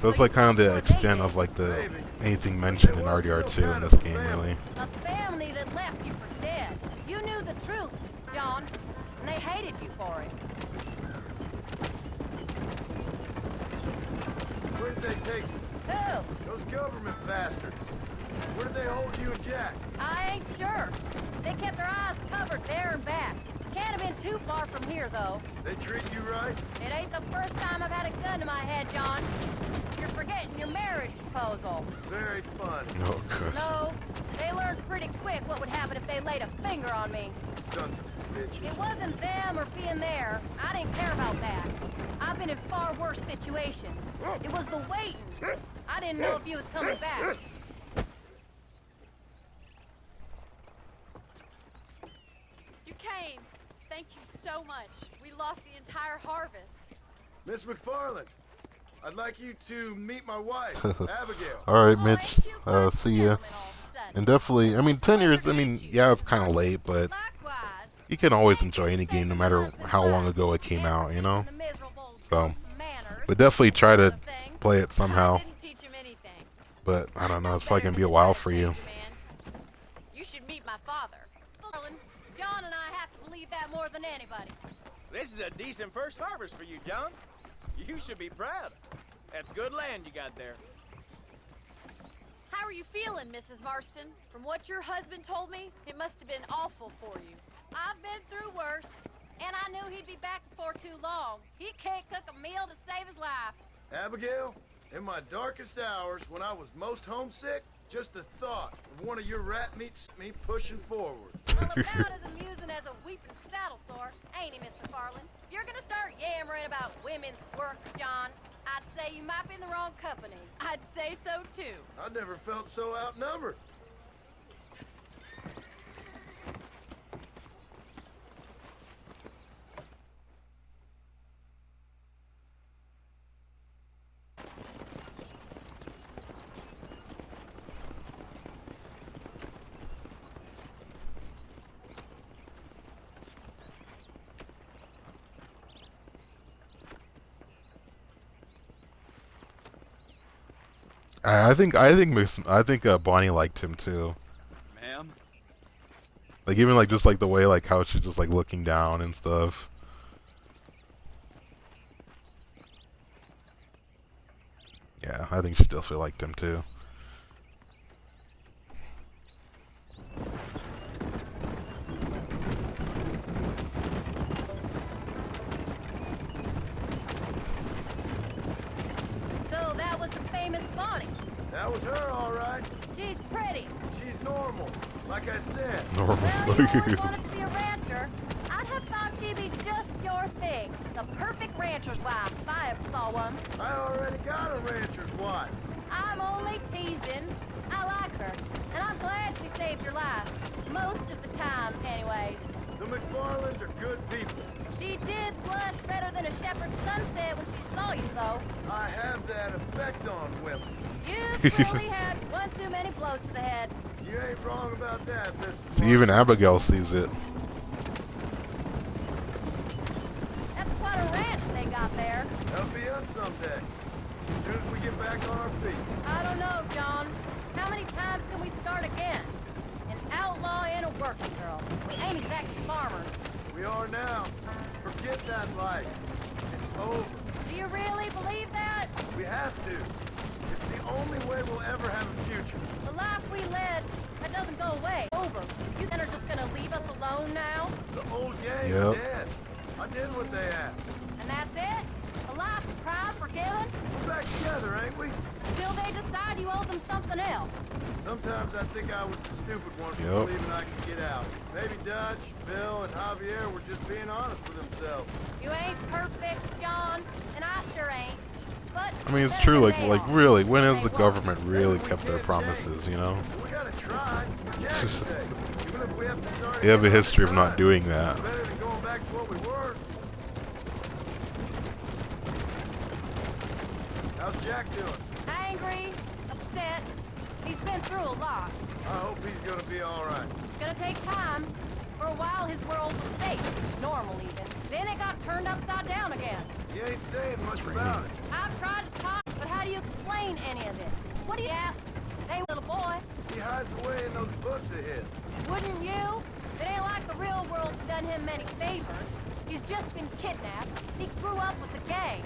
That's like kind of the extent of like the anything mentioned in RDR 2 in this game, really. A family that left you for dead. You knew the truth, John, and they hated you for it. Where did they take you? Who? Those government bastards. Where did they hold you and Jack? I ain't sure. They kept their eyes covered there and back. Can't have been too far from here, though. They treat you right? It ain't the first time I've had a gun to my head, John. You're forgetting your marriage proposal. Very funny. Oh, gosh. No, they learned pretty quick what would happen if they laid a finger on me. Sons of bitches. It wasn't them or being there. I didn't care about that. I've been in far worse situations. It was the waiting. I didn't know if you was coming back. You came. Thank you so much. We lost the entire harvest. Miss McFarland, I'd like you to meet my wife, Abigail. Alright, Mitch. See ya. And definitely, I mean, 10 years, I mean, yeah, it's kind of late, but you can always enjoy any game no matter how long ago it came out, you know? So, but definitely try to play it somehow. But, I don't know, it's probably going to be a while for you. more than anybody. This is a decent first harvest for you, John. You should be proud. That's good land you got there. How are you feeling, Mrs. Marston? From what your husband told me, it must have been awful for you. I've been through worse, and I knew he'd be back before too long. He can't cook a meal to save his life. Abigail, in my darkest hours, when I was most homesick, just the thought of one of your rat meats me pushing forward. Well, about as amusing as a weeping saddle sore, ain't he, Miss McFarland? If you're gonna start yammering about women's work, John, I'd say you might be in the wrong company. I'd say so, too. I never felt so outnumbered. I think Bonnie liked him too. Ma'am? Like even like just like the way like how she's just like looking down and stuff. Yeah, I think she definitely liked him too. So that was the famous Bonnie. That was her, all right. She's pretty. She's normal, like I said. Normal. Well, you always wanted to be a rancher. I'd have thought she'd be just your thing. The perfect rancher's wife, if I ever saw one. I already got a rancher's wife. I'm only teasing. I like her, and I'm glad she saved your life. Most of the time, anyways. The McFarlands are good people. She did blush better than a shepherd's sunset when she saw you, though. I have that effect on women. You clearly had one too many blows to the head. You ain't wrong about that, Mrs. See, even Abigail sees it. That's quite a ranch they got there. That'll be us someday. As soon as we get back on our feet. I don't know, John. How many times can we start again? An outlaw and a working girl. We ain't exactly farmers. We are now. Forget that life. It's over. Do you really believe that? We have to. It's the only way we'll ever have a future. The life we led, that doesn't go away. Over. You men are just gonna leave us alone now? The old gang's Yep. dead. I did what they asked. And that's it? A life of crime forgiven? We're back together, ain't we? Until they decide you owe them something else. Sometimes I think I was the stupid one for Yep. believing I could get out. Maybe Dutch, Bill, and Javier were just being honest with themselves. You ain't perfect, John, and I sure ain't. But I mean, it's better true. than Like they like are. really, when has They the won't. government really kept their promises? You know. We gotta try. For Jack's sake. Even if we have to start They have a again, history of try. not doing that. Better than going back to what we were. How's Jack doing? Angry, upset. He's been through a lot. I hope he's gonna be all right. It's gonna take time. For a while, his world was safe, normal even. Then it got turned upside down again. You ain't saying much about it. I've tried to talk, but how do you explain any of this? What do you ask? Hey, little boy, He hides away in those books of his. wouldn't you? It ain't like the real world's done him many favors. He's just been kidnapped. He grew up with the gang.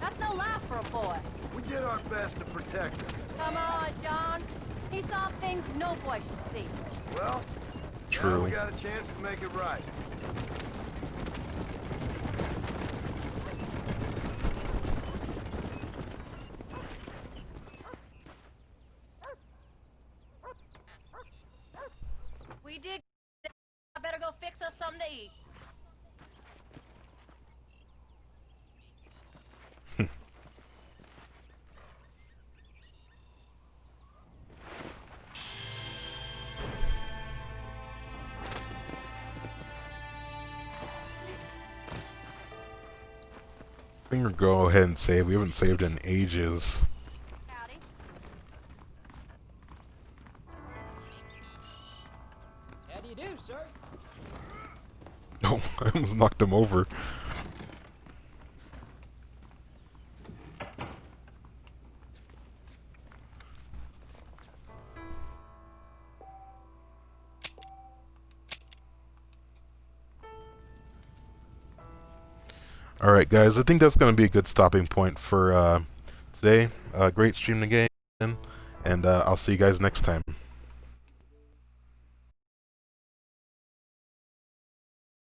That's no life for a boy. We did our best to protect him. Come on, John. He saw things no boy should see. Well, now True. we got a chance to make it right. We did. I better go fix us something to eat. I think we'll go ahead and save. We haven't saved in ages. Howdy. How do you do, sir? Oh, I almost knocked him over. Alright guys, I think that's going to be a good stopping point for today. Great stream again, and I'll see you guys next time.